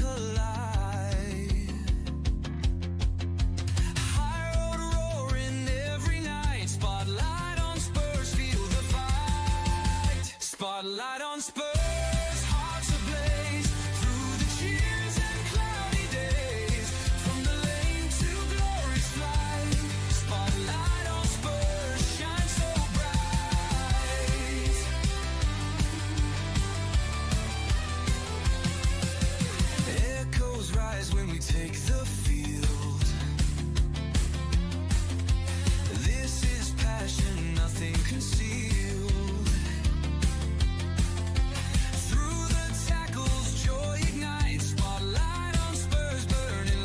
collide. High road roaring every night. Spotlight on Spurs, feel the fight. Spotlight on Spurs, hearts ablaze through the cheers and cloudy days. From the lane to glory's flight. Spotlight on Spurs, shine so bright. Echoes rise when we take the field. This is passion, nothing concealed. Through the tackles, joy ignites. Spotlight on Spurs, burning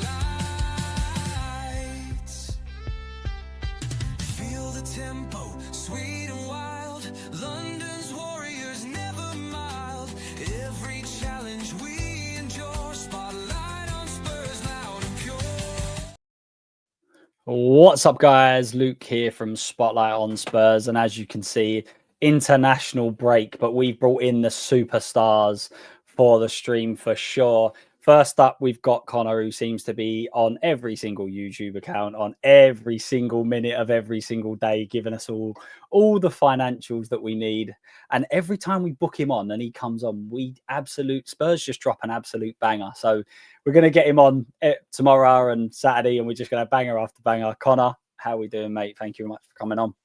lights. Feel the tempo, sweet and wild. London's warriors never mild. Every challenge we endure. Spotlight on Spurs, loud and pure. What's up, guys? Luke here from Spotlight on Spurs, and as you can see, international break, but we've brought in the superstars for the stream for sure. First up, we've got Connor, who seems to be on every single YouTube account, on every single minute of every single day, giving us all the financials that we need. And every time we book him on and he comes on, Spurs just drop an absolute banger. So we're going to get him on tomorrow and Saturday, and we're just going to banger after banger. Connor, how are we doing, mate? Thank you very much for coming on.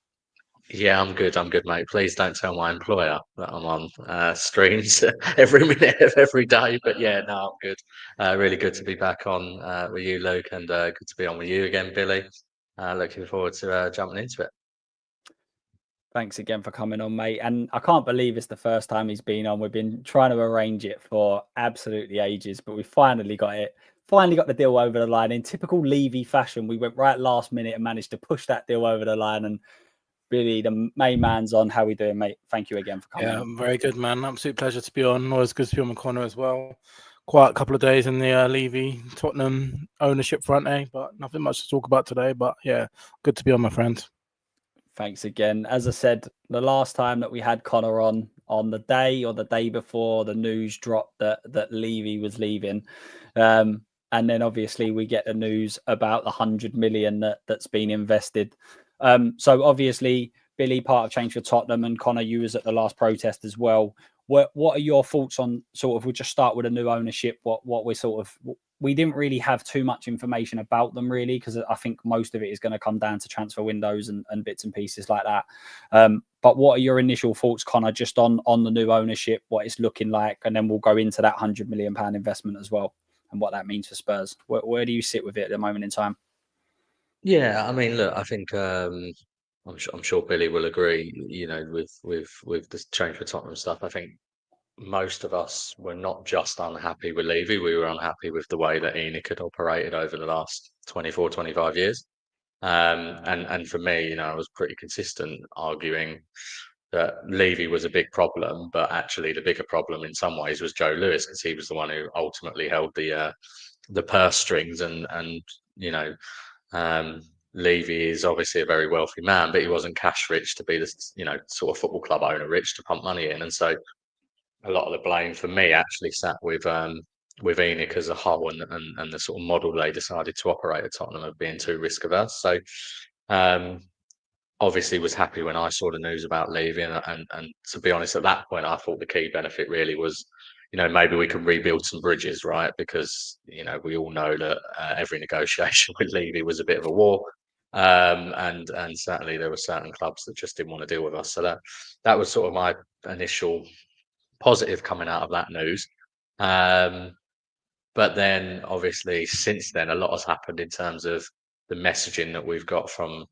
Yeah, I'm good, mate. Please don't tell my employer that I'm on streams every minute of every day. But yeah, no, I'm good. Really good to be back on with you, Luke, and good to be on with you again, Billy. Looking forward to jumping into it. Thanks again for coming on, mate. And I can't believe it's the first time he's been on. We've been trying to arrange it for absolutely ages, but we finally got it. Finally got the deal over the line. In typical Levy fashion, we went right last minute and managed to push that deal over the line. And Billy, the main man's on. How we doing, mate? Thank you again for coming on. Yeah, very good, man. Absolute pleasure to be on. Always good to be on with Connor as well. Quite a couple of days in the Levy Tottenham ownership front, but nothing much to talk about today. But yeah, good to be on, my friend. Thanks again. As I said, the last time that we had Connor on the day or the day before the news dropped that Levy was leaving. And then obviously we get the news about the 100 million that's been invested. So obviously, Billy, part of Change for Tottenham, and Connor, you was at the last protest as well. What are your thoughts on sort of, we'll just start with a new ownership, what we're sort of, we didn't really have too much information about them really, because I think most of it is going to come down to transfer windows and bits and pieces like that. But what are your initial thoughts, Connor, just on the new ownership, what it's looking like, and then we'll go into that £100 million investment as well and what that means for Spurs. Where do you sit with it at the moment in time? Yeah, I mean, look, I think I'm sure Billy will agree. You know, with the Change for Tottenham stuff, I think most of us were not just unhappy with Levy, we were unhappy with the way that ENIC had operated over the last 24, 25 years. And for me, you know, I was pretty consistent arguing that Levy was a big problem, but actually the bigger problem in some ways was Joe Lewis, because he was the one who ultimately held the purse strings, and you know, Levy is obviously a very wealthy man, but he wasn't cash rich to be this, you know, sort of football club owner rich to pump money in. And so a lot of the blame for me actually sat with ENIC as a whole, and the sort of model they decided to operate at Tottenham of being too risk averse. So obviously was happy when I saw the news about Levy, and to be honest, at that point I thought the key benefit really was, you know, maybe we can rebuild some bridges, right? Because, you know, we all know that every negotiation with Levy was a bit of a war. And certainly there were certain clubs that just didn't want to deal with us. So that was sort of my initial positive coming out of that news. But then obviously since then, a lot has happened in terms of the messaging that we've got from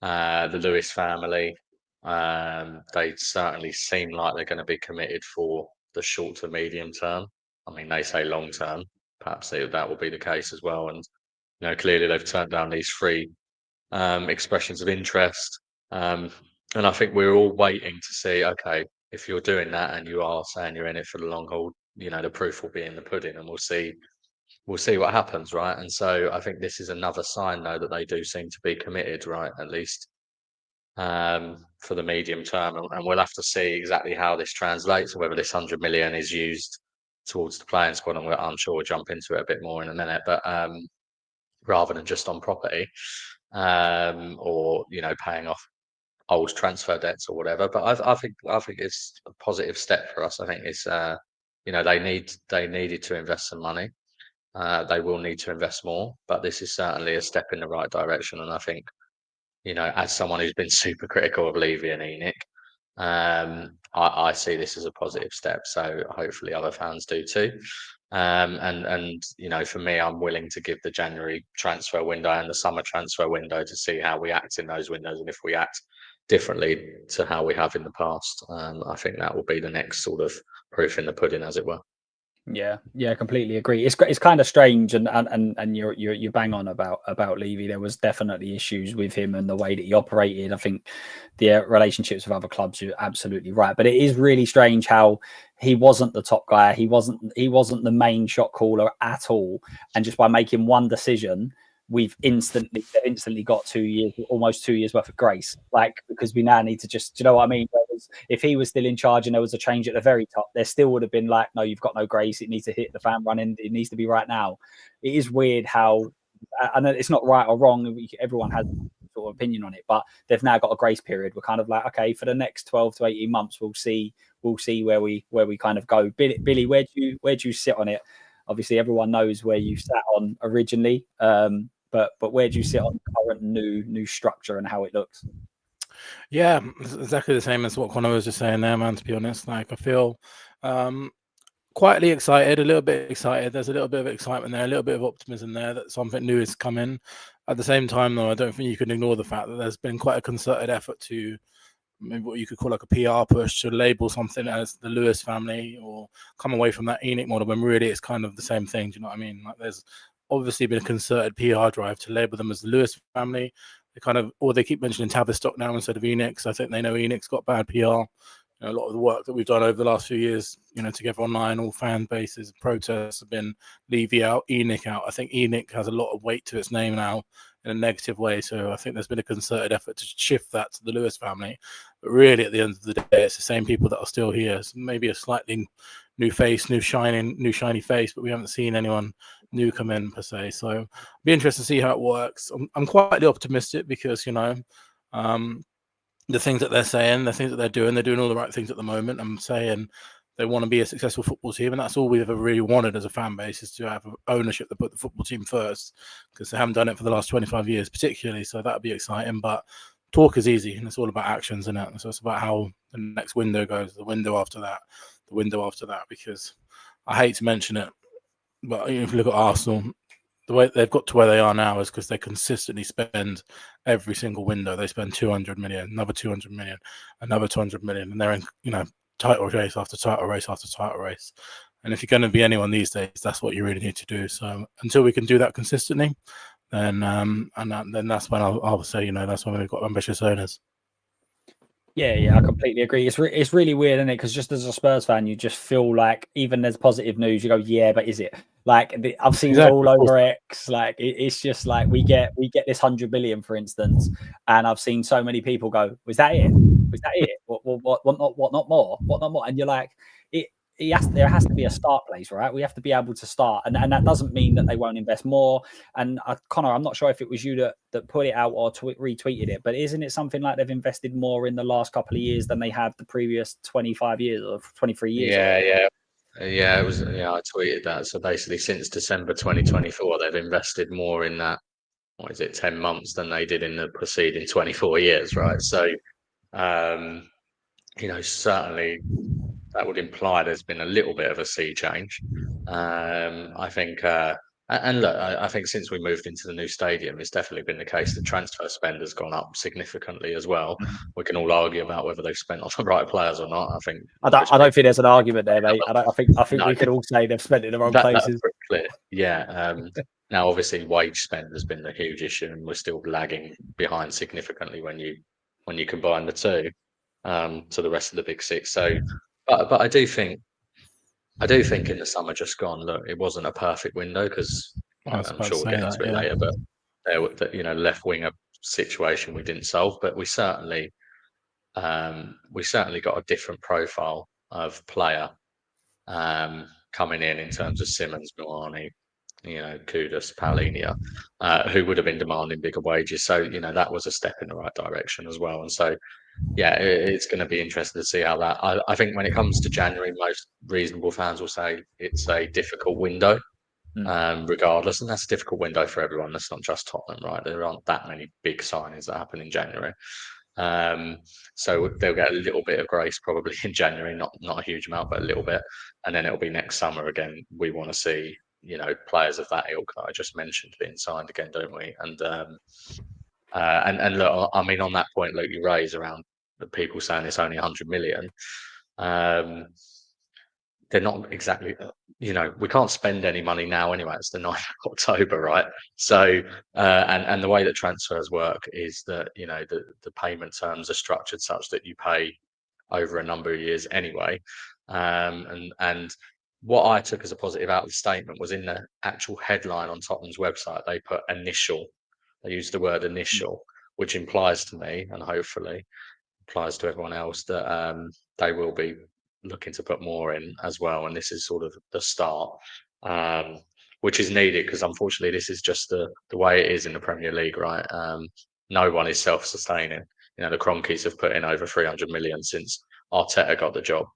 the Lewis family. They certainly seem like they're going to be committed for the short to medium term. I mean, they say long term. Perhaps that will be the case as well. And, you know, clearly they've turned down these three expressions of interest. And I think we're all waiting to see, okay, if you're doing that and you are saying you're in it for the long haul, you know, the proof will be in the pudding, and we'll see what happens, right? And so I think this is another sign, though, that they do seem to be committed, right? At least for the medium term, and we'll have to see exactly how this translates, or whether this 100 million is used towards the playing squad, and I'm sure we'll jump into it a bit more in a minute, but rather than just on property, or paying off old transfer debts or whatever. But I think it's a positive step for us. I think it's they needed to invest some money. They will need to invest more, but this is certainly a step in the right direction. And I think, as someone who's been super critical of Levy and ENIC, I see this as a positive step. So hopefully other fans do too. And for me, I'm willing to give the January transfer window and the summer transfer window to see how we act in those windows, and if we act differently to how we have in the past, I think that will be the next sort of proof in the pudding, as it were. Yeah, completely agree. It's kind of strange, and you're bang on about Levy. There was definitely issues with him and the way that he operated. I think the relationships with other clubs, you're absolutely right. But it is really strange how he wasn't the top guy. He wasn't the main shot caller at all. And just by making one decision, we've instantly got 2 years, almost 2 years worth of grace. Like, because we now need to just, do you know what I mean? Whereas if he was still in charge and there was a change at the very top, there still would have been like, no, you've got no grace. It needs to hit the fan running. It needs to be right now. It is weird how, I know it's not right or wrong. Everyone has sort of opinion on it, but they've now got a grace period. We're kind of like, okay, for the next 12 to 18 months, we'll see where we kind of go. Billy, where do you sit on it? Obviously, everyone knows where you sat on originally, but where do you sit on the current new structure and how it looks? Yeah, it's exactly the same as what Connor was just saying there, man. To be honest, like I feel quietly excited, a little bit excited. There's a little bit of excitement there, a little bit of optimism there that something new is coming. At the same time, though, I don't think you can ignore the fact that there's been quite a concerted effort to maybe what you could call like a PR push to label something as the Lewis family or come away from that ENIC model, when really it's kind of the same thing. Do you know what I mean? Like, there's obviously been a concerted PR drive to label them as the Lewis family. They keep mentioning Tavistock now instead of ENIC. So I think they know ENIC's got bad PR. A lot of the work that we've done over the last few years, together online, all fan bases, protests have been Levy out, ENIC out. I think ENIC has a lot of weight to its name now in a negative way. So I think there's been a concerted effort to shift that to the Lewis family. But really, at the end of the day, it's the same people that are still here. So maybe a slightly new face, new shiny face, but we haven't seen anyone new come in per se. So it'll be interesting to see how it works. I'm quite optimistic because, the things that they're saying, the things that they're doing all the right things at the moment. I'm saying they want to be a successful football team, and that's all we've ever really wanted as a fan base, is to have ownership that put the football team first, because they haven't done it for the last 25 years particularly. So that'd be exciting, but talk is easy and it's all about actions, isn't it? So it's about how the next window goes, the window after that, because I hate to mention it, but if you look at Arsenal, the way they've got to where they are now is because they consistently spend every single window. They spend 200 million, another 200 million, another 200 million, and they're in, title race after title race after title race. And if you're going to be anyone these days, that's what you really need to do. So until we can do that consistently, then that's when I'll say, that's when we've got ambitious owners. Yeah, I completely agree. It's really weird, isn't it? Because just as a Spurs fan, you just feel like even there's positive news, you go, yeah, but is it? Like I've seen it all over X. Like it's just like we get this 100 million, for instance, and I've seen so many people go, was that it? Was that it? What not more? What not more? And you're like, there has to be a start place, right? We have to be able to start, and that doesn't mean that they won't invest more. And Connor, I'm not sure if it was you that put it out or retweeted it, but isn't it something like they've invested more in the last couple of years than they have the previous 25 years or 23 years? Yeah, it was. Yeah, I tweeted that. So basically, since December 2024, they've invested more in that. What is it, 10 months than they did in the preceding 24 years, right? So, certainly that would imply there's been a little bit of a sea change. I think, and look, I think since we moved into the new stadium, it's definitely been the case that transfer spend has gone up significantly as well. We can all argue about whether they've spent on the right players or not. I don't think there's an argument there, mate. I think no. We can all say they've spent in the wrong places. That's pretty clear. Yeah. Now, obviously, wage spend has been the huge issue, and we're still lagging behind significantly when you combine the two to the rest of the big six. So. But I do think in the summer just gone, look, it wasn't a perfect window because I'm sure we'll get into it later. But there, left winger situation we didn't solve, but we certainly got a different profile of player coming in terms of Simmons, Milani, Kudus, Paulinia, who would have been demanding bigger wages. So, that was a step in the right direction as well. And so, yeah, it's going to be interesting to see how that. I think when it comes to January, most reasonable fans will say it's a difficult window, regardless, and that's a difficult window for everyone. That's not just Tottenham, right? There aren't that many big signings that happen in January, so they'll get a little bit of grace probably in January, not a huge amount, but a little bit, and then it'll be next summer again. We want to see players of that ilk that I just mentioned being signed again, don't we? And look, I mean, on that point, Luke, you raise around the people saying it's only 100 million. They're not exactly, we can't spend any money now anyway. It's the 9th of October, right? So, and the way that transfers work is that, the payment terms are structured such that you pay over a number of years anyway. And what I took as a positive out of the statement was in the actual headline on Tottenham's website, they put initial. They used the word initial, which implies to me, and hopefully applies to everyone else, that they will be looking to put more in as well. And this is sort of the start, which is needed because unfortunately this is just the way it is in the Premier League, right? No one is self-sustaining. The Cronkies have put in over 300 million since Arteta got the job.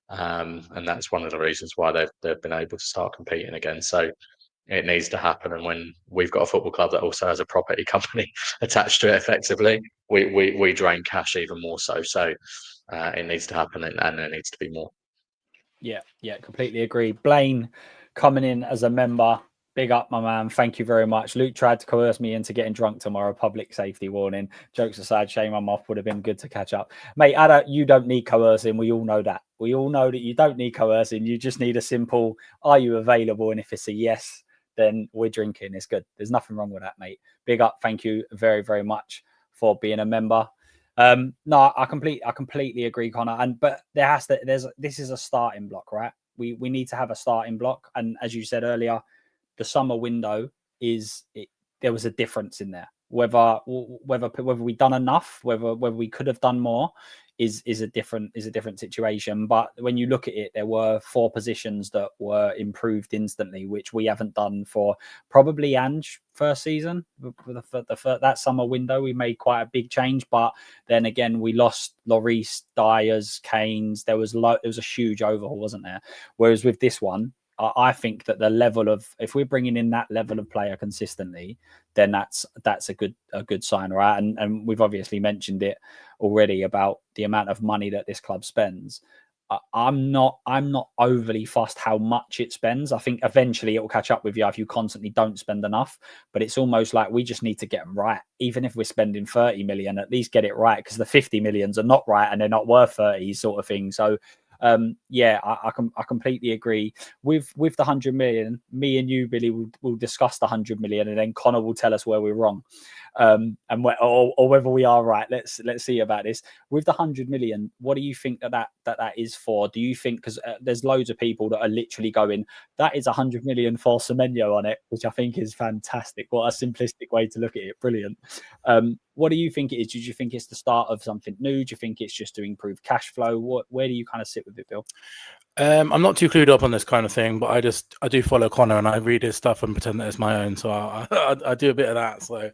And that's one of the reasons why they've been able to start competing again. So it needs to happen. And when we've got a football club that also has a property company attached to it effectively, we drain cash even more so. So it needs to happen and there needs to be more. Yeah, completely agree. Blaine coming in as a member. Big up, my man. Thank you very much. Luke tried to coerce me into getting drunk tomorrow. Public safety warning. Jokes aside, shame I'm off. Would have been good to catch up. Mate, you don't need coercing. We all know that. We all know that you don't need coercing. You just need a simple, are you available? And if it's a yes, then we're drinking. It's good. There's nothing wrong with that, mate. Big up. Thank you very, very much for being a member. No, I completely agree, Connor. But this is a starting block, right? We need to have a starting block. And as you said earlier, the summer window there was a difference in there. Whether we done enough, whether we could have done more is a different situation. But when you look at it, there were 4 positions that were improved instantly, which we haven't done for probably Ange first season. That summer window, we made quite a big change. But then again, we lost Lloris, Dyers, Keynes. There was a huge overhaul, wasn't there? Whereas with this one, I think that the level of, if we're bringing in that level of player consistently, then that's a good sign, right? And we've obviously mentioned it already about the amount of money that this club spends. I'm not overly fussed how much it spends. I think eventually it will catch up with you if you constantly don't spend enough. But it's almost like we just need to get them right. Even if we're spending 30 million, at least get it right, because the 50 millions are not right and they're not worth 30 sort of thing. So I completely agree with the 100 million. Me and you, Billy, will discuss the 100 million, and then Connor will tell us where we're wrong, or whether we are right. Let's see about this. With the 100 million, what do you think that is for? Do you think, because there's loads of people that are literally going, that is 100 million for Semenyo on it, which I think is fantastic. What a simplistic way to look at it. Brilliant. What do you think it is? Do you think it's the start of something new? Do you think it's just to improve cash flow? Where do you kind of sit with it, Bill? I'm not too clued up on this kind of thing, but I do follow Connor and I read his stuff and pretend that it's my own. So I do a bit of that. So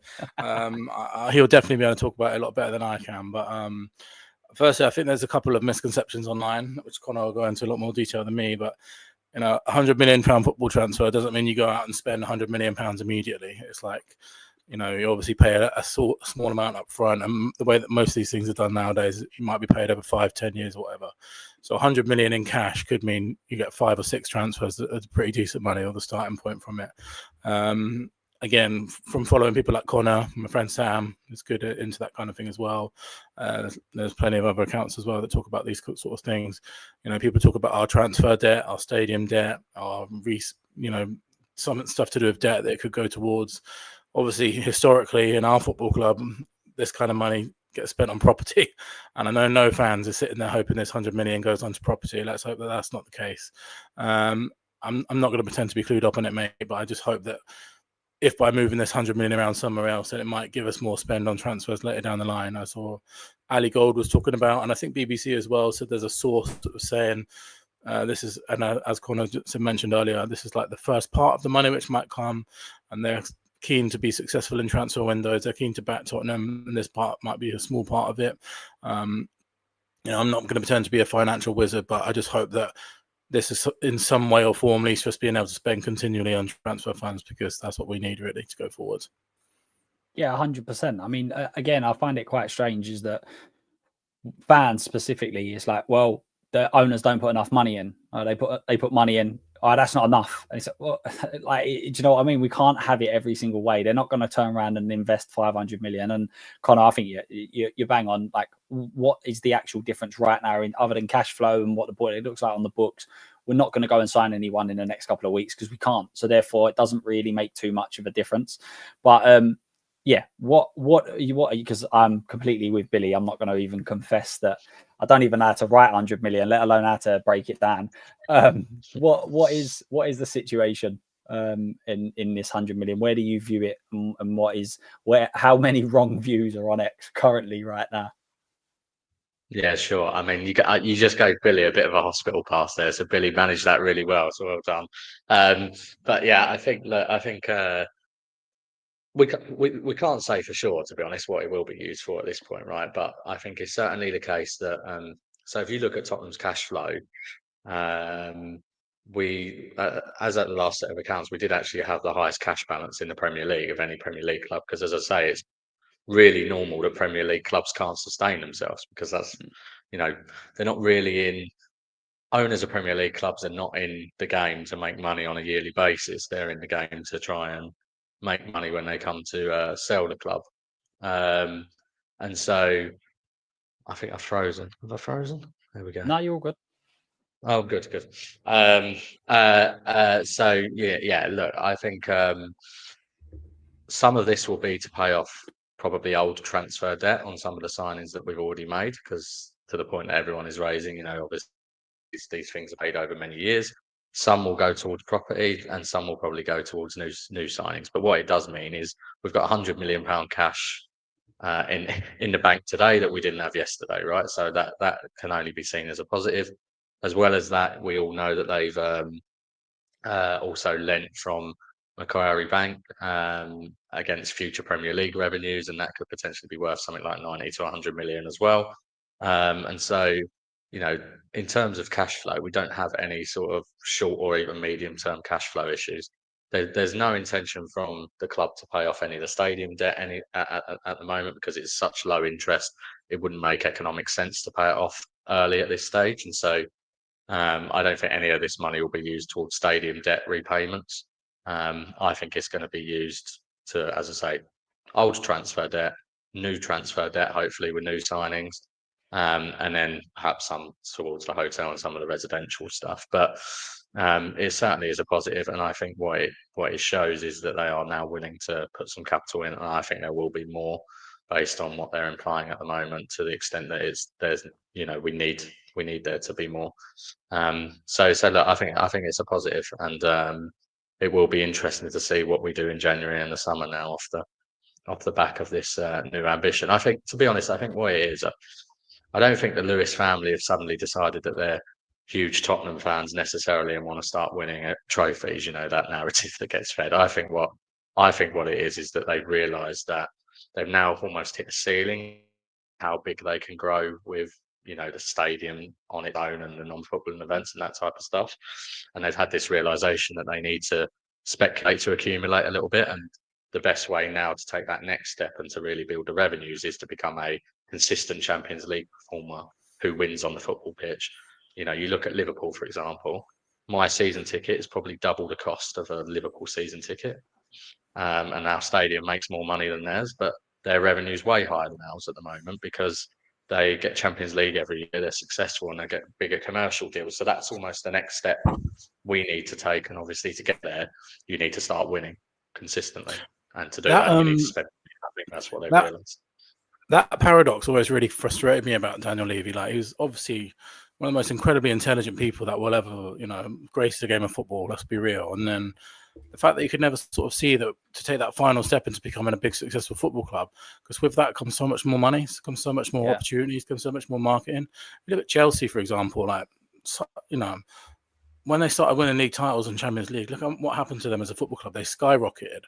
he'll definitely be able to talk about it a lot better than I can. But firstly, I think there's a couple of misconceptions online, which Connor will go into a lot more detail than me. But £100 million football transfer doesn't mean you go out and spend £100 million immediately. It's like, you obviously pay a small amount up front, and the way that most of these things are done nowadays, you might be paid over 5-10 years or whatever. So 100 million in cash could mean you get 5 or 6 transfers at pretty decent money, or the starting point from it. Again, from following people like Connor, my friend Sam is good into that kind of thing as well. There's plenty of other accounts as well that talk about these sort of things. People talk about our transfer debt, our stadium debt, our some stuff to do with debt that it could go towards. Obviously, historically, in our football club, this kind of money gets spent on property. And I know no fans are sitting there hoping this 100 million goes onto property. Let's hope that that's not the case. I'm not going to pretend to be clued up on it, mate, but I just hope that if by moving this 100 million around somewhere else, then it might give us more spend on transfers later down the line. I saw Ali Gold was talking about, and I think BBC as well said there's a source that was saying This is, and as Connor mentioned earlier, this is like the first part of the money which might come, and they're keen to be successful in transfer windows. They're keen to back Tottenham, and this part might be a small part of it. I'm not going to pretend to be a financial wizard, but I just hope that this is in some way or form at least just being able to spend continually on transfer funds, because that's what we need really to go forward. Yeah, 100%. I mean, again, I find it quite strange is that fans specifically, it's like, well, the owners don't put enough money in. They put money in. Oh, that's not enough. And it's like, well, like, do you know what I mean? We can't have it every single way. They're not going to turn around and invest 500 million. And Connor, I think you're bang on. Like, what is the actual difference right now in other than cash flow and what the board it looks like on the books? We're not going to go and sign anyone in the next couple of weeks because we can't. So therefore, it doesn't really make too much of a difference. But yeah, what because I'm completely with Billy. I'm not going to even confess that I don't even know how to write 100 million, let alone how to break it down. What is the situation in this 100 million? Where do you view it, and how many wrong views are on X currently right now? Yeah, sure. I mean, you just gave Billy a bit of a hospital pass there, so Billy managed that really well. So well done. But yeah, I think we can't say for sure, to be honest, what it will be used for at this point, right? But I think it's certainly the case that so if you look at Tottenham's cash flow, we as at the last set of accounts, we did actually have the highest cash balance in the Premier League of any Premier League club, because as I say, it's really normal that Premier League clubs can't sustain themselves, because that's they're not really in. Owners of Premier League clubs are not in the game to make money on a yearly basis. They're in the game to try and make money when they come to sell the club. And so I think I've frozen. Have I frozen? There we go. No, you're all good. Oh, good. So yeah. Look, I think some of this will be to pay off probably old transfer debt on some of the signings that we've already made, because to the point that everyone is raising, obviously these things are paid over many years. Some will go towards property, and some will probably go towards new signings. But what it does mean is we've got £100 million cash in the bank today that we didn't have yesterday, right? So that can only be seen as a positive. As well as that, we all know that they've also lent from Macquarie Bank against future Premier League revenues, and that could potentially be worth something like 90 to 100 million as well. And so, in terms of cash flow, we don't have any sort of short or even medium-term cash flow issues. There's no intention from the club to pay off any of the stadium debt at the moment, because it's such low interest. It wouldn't make economic sense to pay it off early at this stage. And so I don't think any of this money will be used towards stadium debt repayments. I think it's going to be used to, as I say, old transfer debt, new transfer debt, hopefully with new signings, and then perhaps some towards the hotel and some of the residential stuff. But it certainly is a positive, and I think what it shows is that they are now willing to put some capital in, and I think there will be more based on what they're implying at the moment, to the extent that we need there to be more. So look, I think it's a positive, and it will be interesting to see what we do in January and the summer now off the back of this new ambition. I think, to be honest, I think what it is, I don't think the Lewis family have suddenly decided that they're huge Tottenham fans necessarily and want to start winning trophies. That narrative that gets fed. I think what it is that they've realised that they've now almost hit a ceiling, how big they can grow with the stadium on its own and the non-footballing events and that type of stuff. And they've had this realization that they need to speculate to accumulate a little bit. And the best way now to take that next step and to really build the revenues is to become a consistent Champions League performer who wins on the football pitch. You look at Liverpool, for example. My season ticket is probably double the cost of a Liverpool season ticket. And our stadium makes more money than theirs, but their revenue is way higher than ours at the moment, because they get Champions League every year, they're successful, and they get bigger commercial deals. So that's almost the next step we need to take. And obviously, to get there, you need to start winning consistently. And to do that, you need to spend. I think that's what they've realised. That paradox always really frustrated me about Daniel Levy. Like, he was obviously one of the most incredibly intelligent people that will ever, grace the game of football. Let's be real. And then the fact that you could never sort of see that to take that final step into becoming a big successful football club, because with that comes so much more money, comes so much more opportunities, comes so much more marketing. You look at Chelsea, for example, like when they started winning league titles and Champions League, look at what happened to them as a football club. They skyrocketed.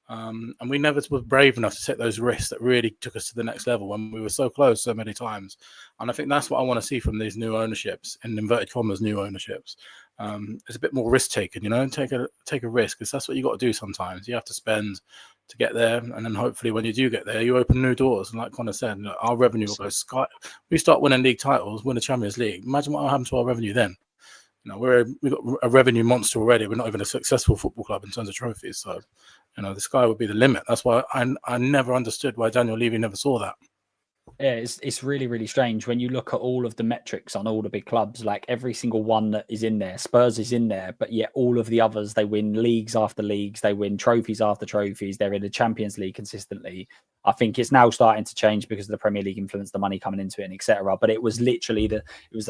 And we never were brave enough to take those risks that really took us to the next level when we were so close so many times. And I think that's what I want to see from these new ownerships, in inverted commas, new ownerships. It's a bit more risk taken, take a risk, because that's what you got to do sometimes. You have to spend to get there. And then hopefully when you do get there, you open new doors. And like Connor said, our revenue will go sky. We start winning league titles, win the Champions League. Imagine what will happen to our revenue then. We've got a revenue monster already. We're not even a successful football club in terms of trophies. So, the sky would be the limit. That's why I never understood why Daniel Levy never saw that. Yeah, it's really, really strange when you look at all of the metrics on all the big clubs, like every single one that is in there. Spurs is in there, but yet all of the others, they win leagues after leagues, they win trophies after trophies, they're in the Champions League consistently. I think it's now starting to change because of the Premier League influence, the money coming into it, and etc. But it was literally the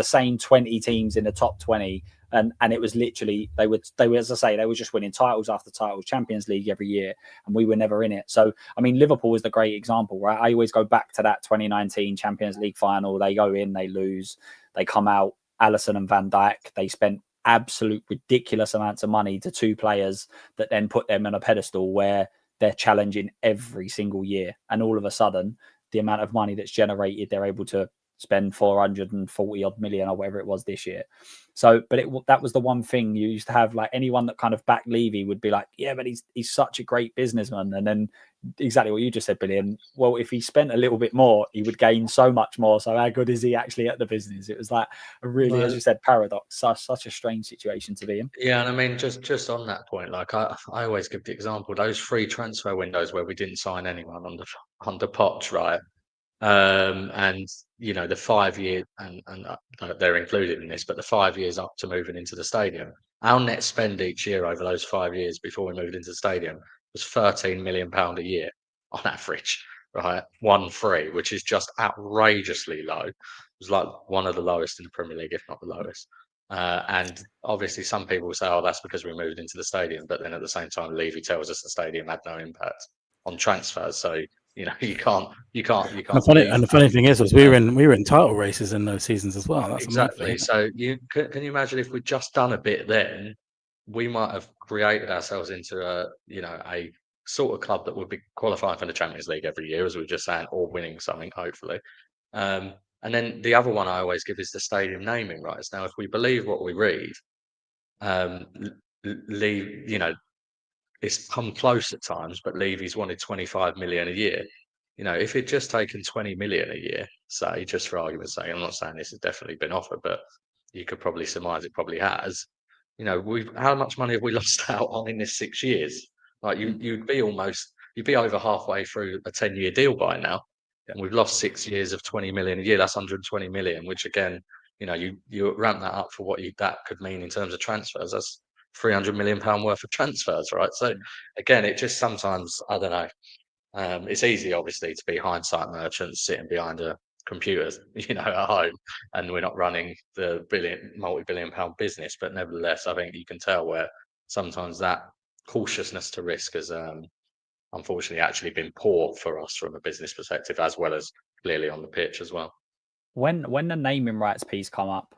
same 20 teams in the top 20, and it was literally they were, as I say, they were just winning titles after titles, Champions League every year, and we were never in it. So I mean, Liverpool is the great example, right? I always go back to that 2019 Champions League final. They go in, they lose, they come out. Alisson and Van Dijk, they spent absolute ridiculous amounts of money to two players that then put them on a pedestal where they're challenging every single year, and all of a sudden the amount of money that's generated, they're able to spend 440 odd million or whatever it was this year. So, but that was the one thing you used to have, like anyone that kind of backed Levy would be like, yeah, but he's such a great businessman. And then exactly what you just said, Billy. And well, if he spent a little bit more, he would gain so much more. So how good is he actually at the business? It was like a really, as you said, paradox, such a strange situation to be in. Yeah, and I mean, just on that point, like I always give the example, those free transfer windows where we didn't sign anyone under Poch, right? And the 5 year, and they're included in this, but the 5 years up to moving into the stadium, our net spend each year over those 5 years before we moved into the stadium was £13 million a year on average, right? 1-3, which is just outrageously low. It was like one of the lowest in the Premier League, if not the lowest. And obviously, some people will say, "Oh, that's because we moved into the stadium." But then at the same time, Levy tells us the stadium had no impact on transfers. So you can't. And the funny thing is we were in title races in those seasons as well. That's exactly. So can you imagine if we'd just done a bit then, we might have created ourselves into a sort of club that would be qualifying for the Champions League every year, as we were just saying, or winning something, hopefully. And then the other one I always give is the stadium naming rights. Now, if we believe what we read, it's come close at times, but Levy's wanted 25 million a year. If it'd just taken 20 million a year, say, just for argument's sake, I'm not saying this has definitely been offered, but you could probably surmise it probably has. How much money have we lost out on in this 6 years? Like you'd be over halfway through a 10-year deal by now. And we've lost 6 years of 20 million a year. That's 120 million, which again, you ramp that up for what that could mean in terms of transfers. That's £300 million worth of transfers, right? So again, it just sometimes, I don't know. It's easy, obviously, to be hindsight merchants sitting behind a computer, at home, and we're not running the multi-billion pound business. But nevertheless, I think you can tell where sometimes that cautiousness to risk has unfortunately actually been poor for us from a business perspective, as well as clearly on the pitch as well. When the naming rights piece come up,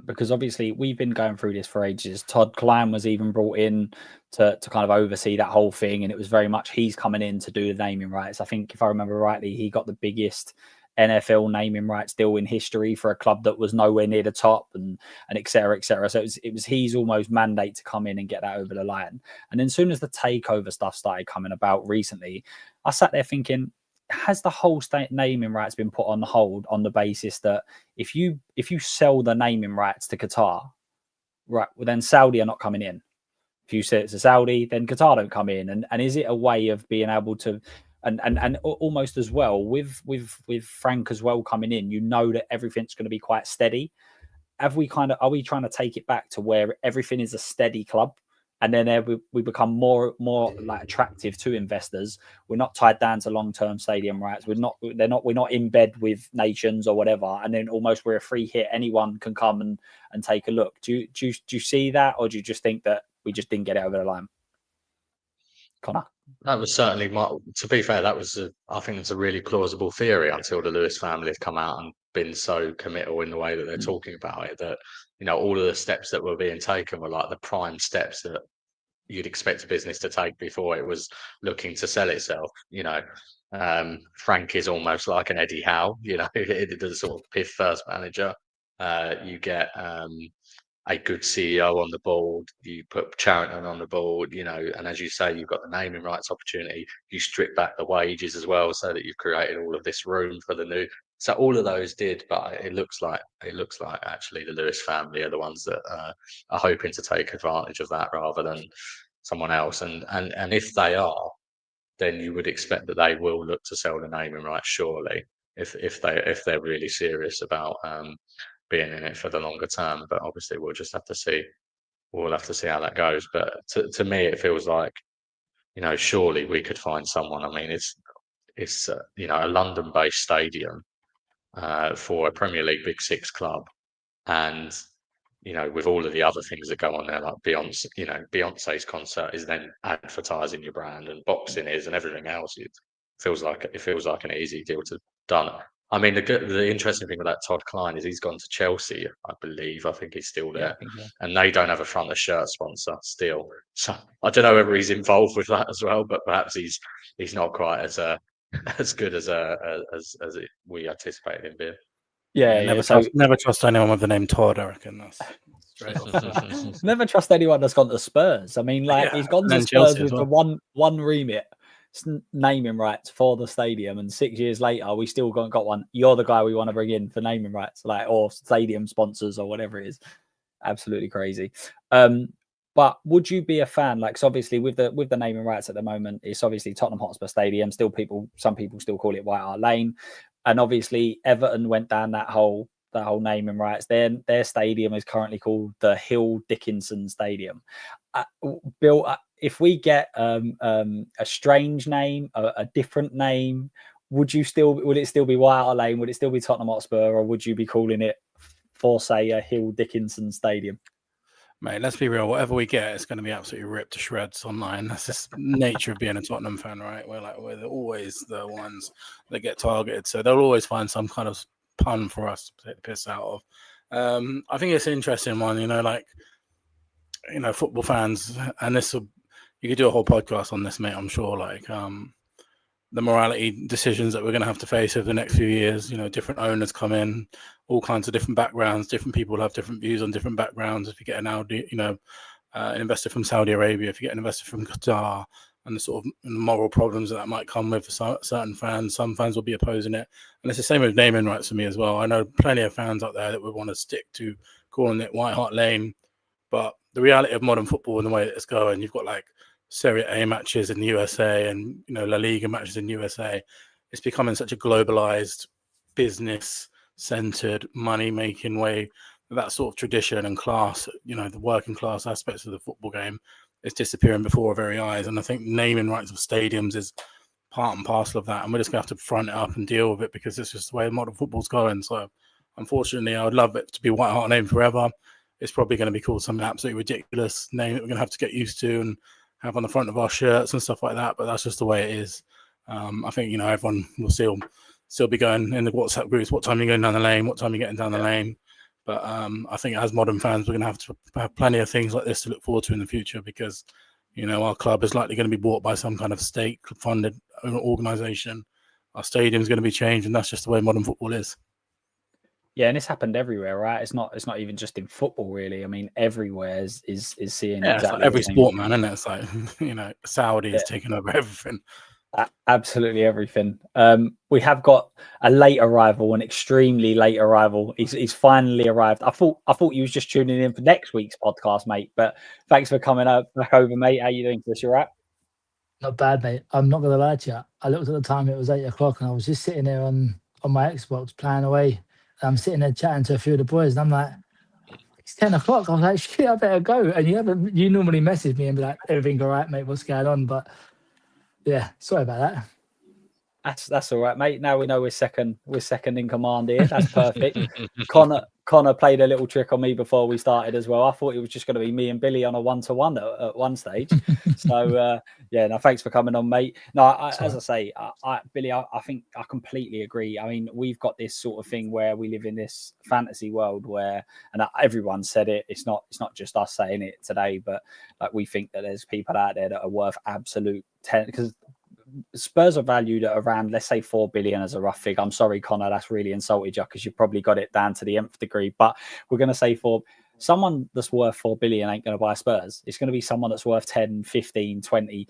because obviously we've been going through this for ages. Todd Klein was even brought in to kind of oversee that whole thing, and it was very much he's coming in to do the naming rights. I think if I remember rightly, he got the biggest NFL naming rights deal in history for a club that was nowhere near the top, and et cetera, et cetera. So it was his almost mandate to come in and get that over the line. And then as soon as the takeover stuff started coming about recently, I sat there thinking, has the whole naming rights been put on hold on the basis that if you sell the naming rights to Qatar, right, well then Saudi are not coming in. If you say it's a Saudi, then Qatar don't come in. And is it a way of being able to, and almost as well with Frank as well coming in, that everything's going to be quite steady. Are we trying to take it back to where everything is a steady club? And then we become more like attractive to investors. We're not tied down to long-term stadium rights. We're not in bed with nations or whatever. And then almost we're a free hit. Anyone can come and take a look. Do you see that, or do you just think that we just didn't get it over the line? Connor? That was certainly to be fair, I think it's a really plausible theory until the Lewis family had come out and been so committal in the way that they're talking about it, that all of the steps that were being taken were like the prime steps that you'd expect a business to take before it was looking to sell itself. Frank is almost like an Eddie Howe, the sort of piff first manager. You get a good CEO on the board, you put Charrington on the board, and as you say, you've got the naming rights opportunity, you strip back the wages as well, so that you've created all of this room for the new. So all of those did, but it looks like actually the Lewis family are the ones that are hoping to take advantage of that rather than someone else. And if they are, then you would expect that they will look to sell the naming rights, surely, if they're really serious about being in it for the longer term. But obviously we'll just have to see. We'll have to see how that goes. But to me, it feels like, surely we could find someone. I mean, it's a London-based stadium for a Premier League Big Six club, and with all of the other things that go on there, like Beyonce's concert is then advertising your brand, and boxing is, and everything else. It feels like an easy deal to done. I mean, the interesting thing with that Todd Klein is he's gone to Chelsea, I believe. I think he's still there, and they don't have a front of shirt sponsor still. So I don't know whether he's involved with that as well, but perhaps he's not quite as good as we anticipated him being. Never trust anyone with the name Todd. I reckon that's straight off. Never trust anyone that's gone to Spurs. I mean, he's gone to Spurs with the one remit, naming rights for the stadium, and 6 years later we still got one. You're the guy we want to bring in for naming rights, or stadium sponsors or whatever it is. Absolutely crazy. But would you be a fan? So obviously with the naming rights at the moment, it's obviously Tottenham Hotspur Stadium. Some people still call it White Hart Lane, and obviously Everton went down that whole naming rights. Their stadium is currently called the Hill Dickinson Stadium. Bill, if we get a strange name, a different name, would it still be White Hart Lane? Would it still be Tottenham Hotspur, or would you be calling it, for say, a Hill Dickinson Stadium? Mate, let's be real. Whatever we get, it's going to be absolutely ripped to shreds online. That's just nature of being a Tottenham fan, right? We're always the ones that get targeted, so they'll always find some kind of pun for us to take the piss out of. I think it's an interesting one, football fans, and you could do a whole podcast on this, mate. I'm sure, the morality decisions that we're going to have to face over the next few years. Different owners come in, all kinds of different backgrounds. Different people have different views on different backgrounds. If you get an investor from Saudi Arabia, if you get an investor from Qatar, and the sort of moral problems that might come with certain fans, some fans will be opposing it. And it's the same with naming rights for me as well. I know plenty of fans out there that would want to stick to calling it White Hart Lane, but the reality of modern football and the way that it's going, you've got Serie A matches in the USA and La Liga matches in the USA. It's becoming such a globalized, business-centered, money-making way. That sort of tradition and class, the working class aspects of the football game, is disappearing before our very eyes. And I think naming rights of stadiums is part and parcel of that. And we're just going to have to front it up and deal with it, because it's just the way modern football's going. So unfortunately, I would love it to be White Hart Lane forever. It's probably going to be called something absolutely ridiculous name that we're going to have to get used to and have on the front of our shirts and stuff like that. But that's just the way it is. I think, everyone will still be going in the WhatsApp groups, what time are you going down the lane, what time are you getting down the lane. But I think as modern fans, we're going to have plenty of things like this to look forward to in the future, because, our club is likely going to be bought by some kind of state-funded organisation. Our stadium is going to be changed, and that's just the way modern football is. Yeah, and it's happened everywhere, right? It's not even just in football, really. I mean, everywhere is seeing exactly every sport, man, isn't it? It's like, Saudi is taking over everything. Absolutely everything. We have got a late arrival, an extremely late arrival. He's finally arrived. I thought you was just tuning in for next week's podcast, mate. But thanks for coming back over, mate. How you doing, Chris? You all right? Not bad, mate. I'm not gonna lie to you. I looked at the time; it was 8 o'clock, and I was just sitting there on my Xbox playing away. I'm sitting there chatting to a few of the boys, and I'm like, it's 10 o'clock. I was like, shit, I better go. And you normally message me and be like, everything all right, mate? What's going on? But yeah, sorry about that. That's all right, mate. Now we know we're second in command here. That's perfect. Connor played a little trick on me before we started as well. I thought it was just going to be me and Billy on a 1-to-1 at one stage. So yeah, no, thanks for coming on, mate. No, as I say, Billy, I think I completely agree. I mean, we've got this sort of thing where we live in this fantasy world where, and everyone said it. It's not just us saying it today, but like we think that there's people out there that are worth absolute 10 because. Spurs are valued at around, let's say, 4 billion as a rough figure. I'm sorry, Connor, that's really insulted you because you've probably got it down to the nth degree. But we're going to say for someone that's worth 4 billion ain't going to buy Spurs. It's going to be someone that's worth 10, 15, 20.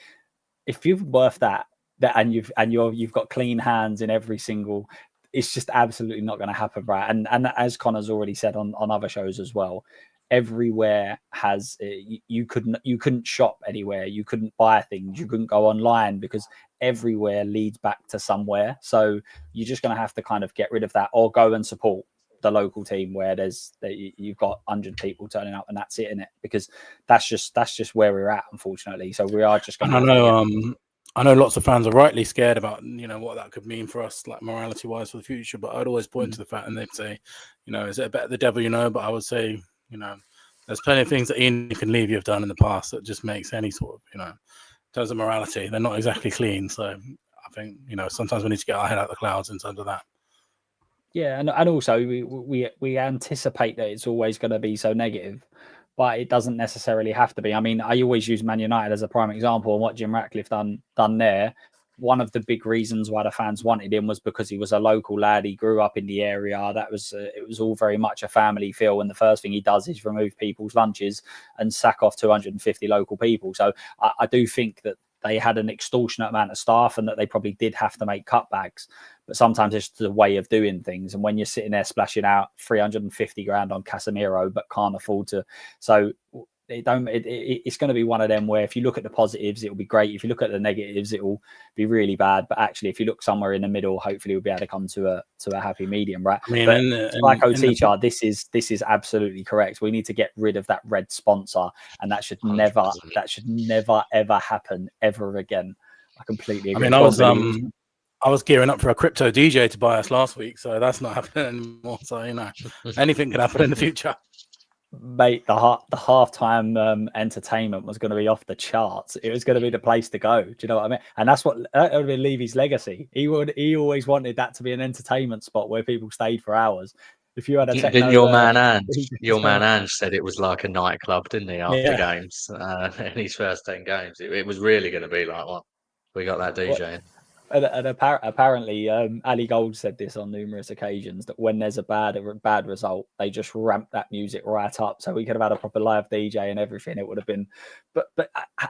If you're worth that and you've got clean hands in every single, it's just absolutely not going to happen, right? And as Connor's already said on other shows as well, everywhere has you couldn't shop anywhere, you couldn't buy things, you couldn't go online because everywhere leads back to somewhere. So you're just going to have to kind of get rid of that or go and support the local team where you've got 100 people turning up and that's it, in it, because that's just where we're at, unfortunately. So we are just going to I know lots of fans are rightly scared about, what that could mean for us, like morality wise for the future. But I'd always point to the fact, and they'd say, is it a bet the devil, But I would say, there's plenty of things that Ian can leave you have done in the past that just makes any sort of, in terms of morality, they're not exactly clean. So I think, sometimes we need to get our head out of the clouds in terms of that. Yeah, and also we anticipate that it's always going to be so negative, but it doesn't necessarily have to be. I mean, I always use Man United as a prime example, and what Jim Ratcliffe done there. One of the big reasons why the fans wanted him was because he was a local lad. He grew up in the area. That was it was all very much a family feel. And the first thing he does is remove people's lunches and sack off 250 local people. So I do think that they had an extortionate amount of staff and that they probably did have to make cutbacks. But sometimes it's the way of doing things. And when you're sitting there splashing out 350 grand on Casemiro, but can't afford to, so it's going to be one of them where if you look at the positives, it will be great. If you look at the negatives, it will be really bad. But actually, if you look somewhere in the middle, hopefully we'll be able to come to a happy medium, right? I mean, Psycho Teacher, this is absolutely correct. We need to get rid of that red sponsor, and that should 100%. never ever happen ever again. I completely agree. I mean, I was gearing up for a crypto DJ to buy us last week, so that's not happening anymore. So anything can happen in the future. Mate, the halftime entertainment was going to be off the charts. It was going to be the place to go. Do you know what I mean? And that would have been Levy's legacy. He always wanted that to be an entertainment spot where people stayed for hours. If you had a techno, your man Ange said it was like a nightclub, didn't he? After games, in his first 10 games, it was really going to be like what we got that DJ. And apparently, Ali Gold said this on numerous occasions that when there's a bad result, they just ramp that music right up, so we could have had a proper live DJ and everything. It would have been, but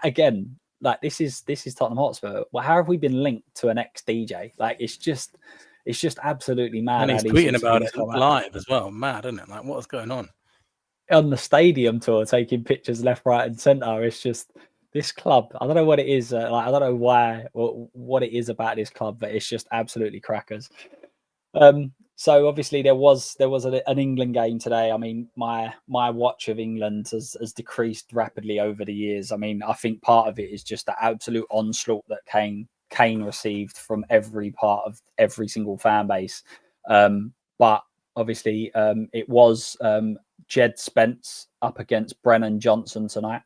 again, like this is Tottenham Hotspur. Well, how have we been linked to an ex DJ? Like it's just absolutely mad. And he's tweeting about it live as well. Mad, isn't it? Like what's going on the stadium tour, taking pictures left, right, and centre. It's just. This club, I don't know what it is. I don't know why or what it is about this club, but it's just absolutely crackers. So obviously there was an England game today. I mean, my watch of England has decreased rapidly over the years. I mean, I think part of it is just the absolute onslaught that Kane received from every part of every single fan base. But obviously, it was Jed Spence up against Brennan Johnson tonight.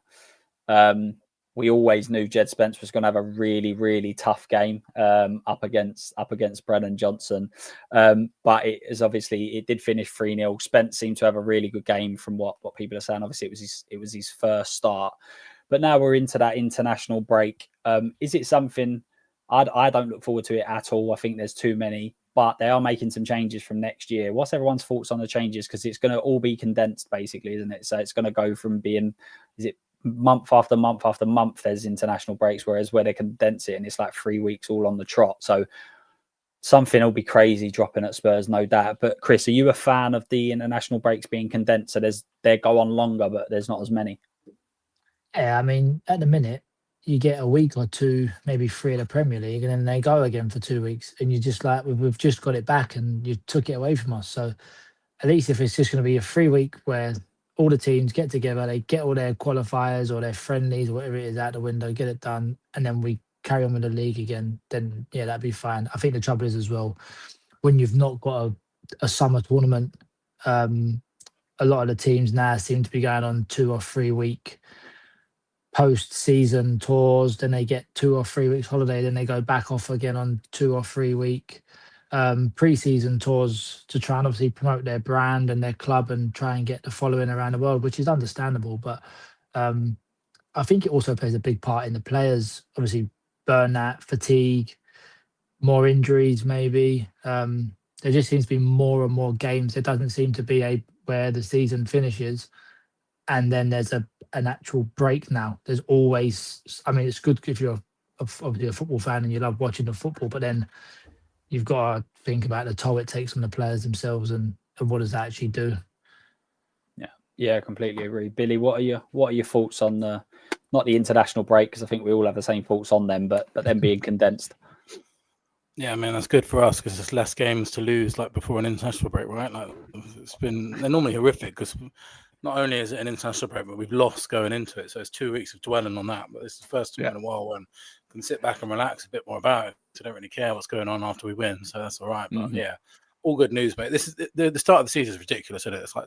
We always knew Jed Spence was going to have a really, really tough game up against Brennan Johnson. But it did finish 3-0. Spence seemed to have a really good game from what people are saying. Obviously, it was his first start. But now we're into that international break. Is it something I don't look forward to it at all? I think there's too many. But they are making some changes from next year. What's everyone's thoughts on the changes? Because it's going to all be condensed, basically, isn't it? So it's going to go from being, month after month after month, there's international breaks, whereas where they condense it and it's like 3 weeks all on the trot. So something will be crazy dropping at Spurs, no doubt. But Chris, are you a fan of the international breaks being condensed? So they go on longer, but there's not as many. Yeah, I mean, at the minute, you get a week or two, maybe 3 of the Premier League, and then they go again for 2 weeks, and you just like, we've just got it back, and you took it away from us. So at least if it's just going to be a 3 week where all the teams get together, they get all their qualifiers or their friendlies or whatever it is out the window, get it done, and then we carry on with the league again, then yeah, that'd be fine. I think the trouble is as well, when you've not got a summer tournament, a lot of the teams now seem to be going on 2 or 3 week post-season tours. Then they get 2 or 3 weeks holiday, then they go back off again on 2 or 3 week pre-season tours to try and obviously promote their brand and their club and try and get the following around the world, which is understandable. But I think it also plays a big part in the players, obviously burnout, fatigue, more injuries maybe. There just seems to be more and more games. There doesn't seem to be where the season finishes and then there's an actual break now. There's always, I mean, it's good if you're obviously a football fan and you love watching the football, but then you've got to think about the toll it takes on the players themselves and what does that actually do. Yeah, completely agree. Billy, what are your thoughts on not the international break, because I think we all have the same thoughts on them, but them being condensed? Yeah, I mean, that's good for us because there's less games to lose like before an international break, right? Like they're normally horrific because not only is it an international break, but we've lost going into it. So it's 2 weeks of dwelling on that. But this is the first time in a while when we can sit back and relax a bit more about it. So I don't really care what's going on after we win. So that's all right. But yeah, all good news, mate. This is the start of the season is ridiculous, isn't it? It's like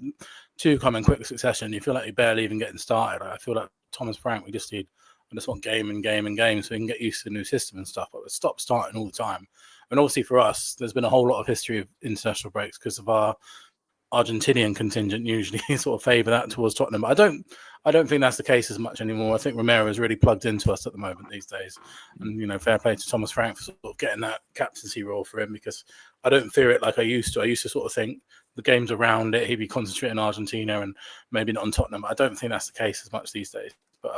2 come in quick succession. You feel like you're barely even getting started. I feel like Thomas Frank, I just want game and game and game so we can get used to the new system and stuff. But stop starting all the time. And obviously for us, there's been a whole lot of history of international breaks because of our Argentinian contingent usually sort of favour that towards Tottenham. But I don't think that's the case as much anymore. I think Romero is really plugged into us at the moment these days. And, fair play to Thomas Frank for sort of getting that captaincy role for him because I don't fear it like I used to. I used to sort of think the games around it, he'd be concentrating on Argentina and maybe not on Tottenham. I don't think that's the case as much these days. But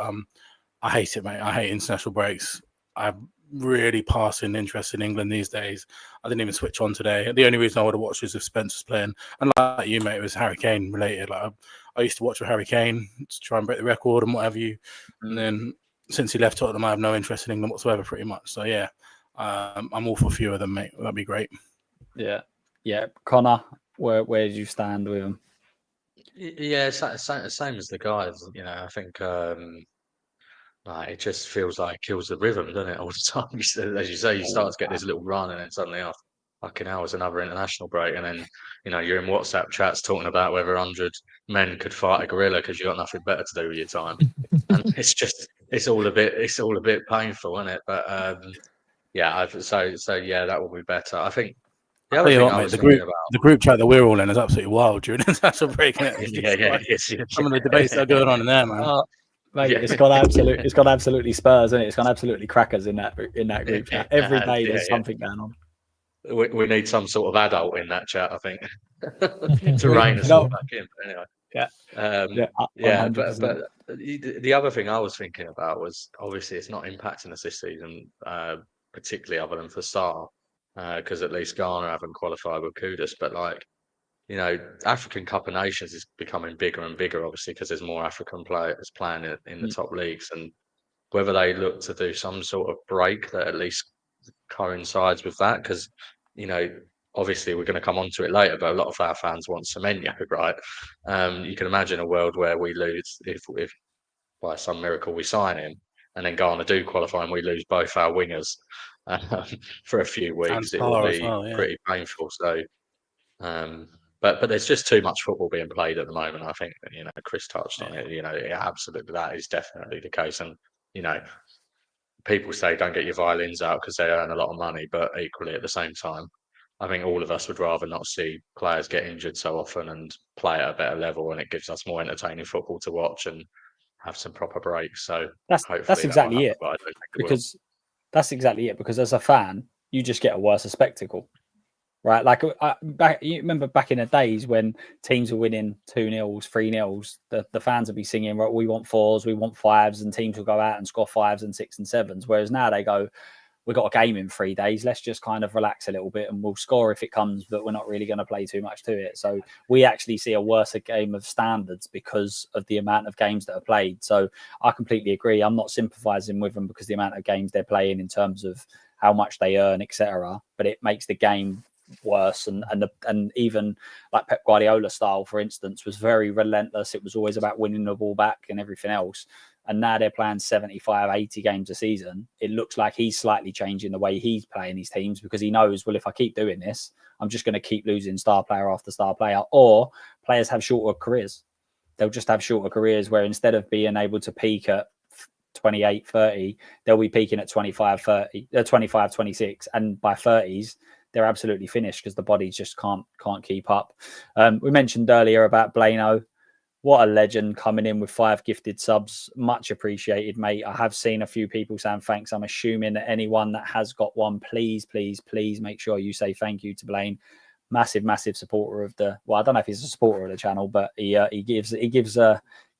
I hate it, mate. I hate international breaks. I'm really passing interest in England these days. I didn't even switch on today. The only reason I would have watched is if Spence was playing. And like you, mate, it was Harry Kane related. Like I used to watch with Harry Kane to try and break the record and whatever you. And then since he left Tottenham, I have no interest in England whatsoever, pretty much. So yeah, I'm all for a few of them, mate. That'd be great. Yeah. Connor, where did you stand with him? Yeah, same as the guys. I think it just feels like it kills the rhythm, doesn't it? All the time, as you say, you start to get this little run, and then suddenly, fucking hell, it's another international break, and then you're in WhatsApp chats talking about whether 100 men could fight a gorilla because you got nothing better to do with your time, and it's all a bit painful, isn't it? But so yeah, that will be better. I think. The other thing I was thinking about the group chat that we're all in is absolutely wild during international break. Some of the debates that are going on in there, man. Mate, it's gone absolutely Spurs, isn't it? It's gone absolutely crackers in that group chat. Every day there's something going on. We need some sort of adult in that chat, I think, to rein us all back in. But anyway, but the other thing I was thinking about was obviously it's not impacting us this season, particularly other than for Sarr, because at least Ghana haven't qualified with Kudus, but African Cup of Nations is becoming bigger and bigger, obviously, because there's more African players playing in the top leagues. And whether they look to do some sort of break that at least coincides with that, because, obviously we're going to come on to it later, but a lot of our fans want Semenyo, right? You can imagine a world where we lose, if by some miracle we sign him, and then Ghana do qualify and we lose both our wingers for a few weeks. It will be pretty painful. So, but there's just too much football being played at the moment. I think Chris touched on it. Absolutely, that is definitely the case. And people say don't get your violins out because they earn a lot of money, but equally at the same time, I think all of us would rather not see players get injured so often and play at a better level, and it gives us more entertaining football to watch and have some proper breaks. So that's exactly it. Because that's exactly it. Because as a fan, you just get a worse spectacle. Right, like you remember back in the days when teams were winning 2-0s, 3-0s, the fans would be singing, right, we want 4s, we want 5s, and teams will go out and score 5s and 6s and 7s. Whereas now they go, we've got a game in 3 days, let's just kind of relax a little bit and we'll score if it comes, but we're not really going to play too much to it. So we actually see a worse game of standards because of the amount of games that are played. So I completely agree. I'm not sympathising with them because the amount of games they're playing in terms of how much they earn, etc. But it makes the game worse, and even like Pep Guardiola style, for instance, was very relentless. It was always about winning the ball back and everything else. and now they're playing 75, 80 games a season, it looks like he's slightly changing the way he's playing his teams, because he knows, well, if I keep doing this, I'm just going to keep losing star player after star player. Or players have shorter careers. They'll just have shorter careers where instead of being able to peak at 28, 30, they'll be peaking at 25, 30, 25, 26. And by 30s, they're absolutely finished because the body just can't keep up. We mentioned earlier about Blano. What a legend, coming in with 5 gifted subs. Much appreciated, mate. I have seen a few people saying thanks. I'm assuming that anyone that has got one, please make sure you say thank you to Blaine. Massive supporter of the, well, I don't know if he's a supporter of the channel, but he gives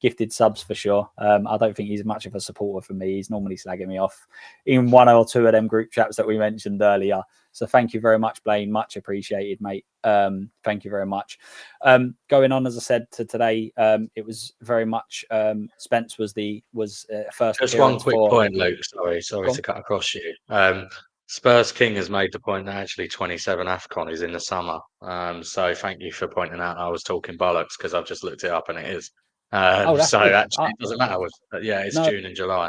gifted subs for sure. I don't think he's much of a supporter for me. He's normally slagging me off in one or two of them group chats that we mentioned earlier. So thank you very much, Blaine. Much appreciated, mate. Thank you very much. Going on, as I said, to today, it was very much Spence was first. Just one quick point, Luke. Sorry to cut across you. Spurs King has made the point that actually 27 AFCON is in the summer. So thank you for pointing out I was talking bollocks, because I've just looked it up and it is. So good. actually, it doesn't matter. It's June and July.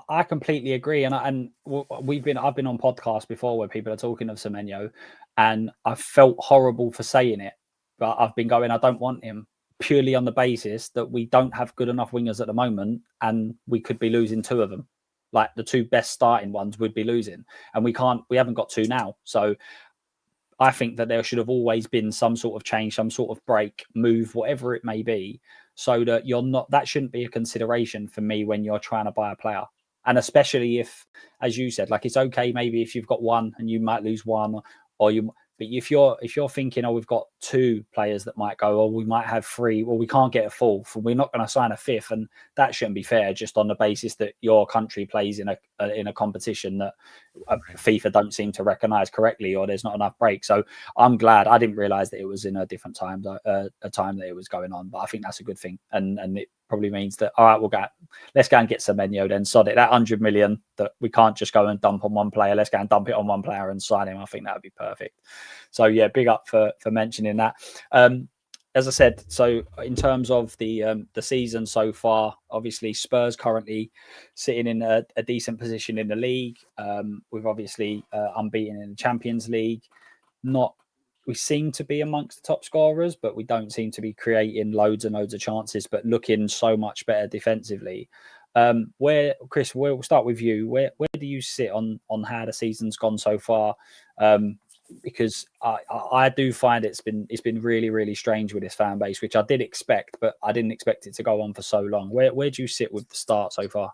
I completely agree, and I've been on podcasts before where people are talking of Semenyo, and I felt horrible for saying it, but I've been going, I don't want him, purely on the basis that we don't have good enough wingers at the moment, and we could be losing 2 of them. Like the 2 best starting ones would be losing, and we haven't got 2 now. So I think that there should have always been some sort of change, some sort of break, move, whatever it may be, so that that shouldn't be a consideration for me when you're trying to buy a player. And especially if, as you said, like, it's okay maybe if you've got 1 and you might lose 1, but if you're thinking, oh, we've got 2 players that might go, or we might have 3, well, we can't get a 4th, and we're not going to sign a 5th, and that shouldn't be fair, just on the basis that your country plays in a competition that FIFA don't seem to recognise correctly, or there's not enough break. So I'm glad. I didn't realise that it was in a different time, a time that it was going on, but I think that's a good thing, and it probably means that, all right, let's go and get Semenyo then. Sod it, that 100 million that we can't just go and dump on one player. Let's go and dump it on one player and sign him. I think that would be perfect. So yeah, big up for mentioning that. As I said, so in terms of the season so far, obviously Spurs currently sitting in a decent position in the league. We've obviously unbeaten in the Champions League. We seem to be amongst the top scorers, but we don't seem to be creating loads and loads of chances, but looking so much better defensively. Chris, we'll start with you. Where do you sit on how the season's gone so far? Because I do find it's been really, really strange with this fan base, which I did expect, but I didn't expect it to go on for so long. Where do you sit with the start so far? I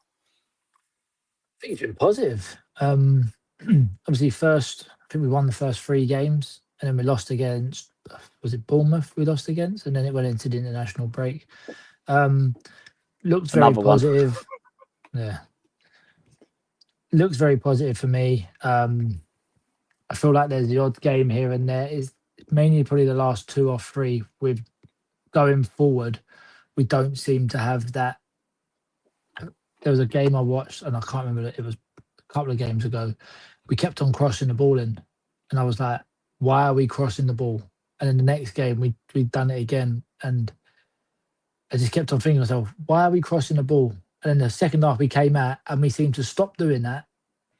think it's been positive. Obviously, I think we won the first 3 games, and then we lost against, was it Bournemouth we lost against? And then it went into the international break. Looked very positive. Yeah. Looks very positive for me. I feel like there's the odd game here and there. Is mainly probably the last 2 or 3. With going forward, we don't seem to have that. There was a game I watched, and I can't remember, it was a couple of games ago. We kept on crossing the ball in, and I was like, why are we crossing the ball? And in the next game, we'd done it again, and I just kept on thinking to myself, why are we crossing the ball? And in the second half, we came out and we seemed to stop doing that,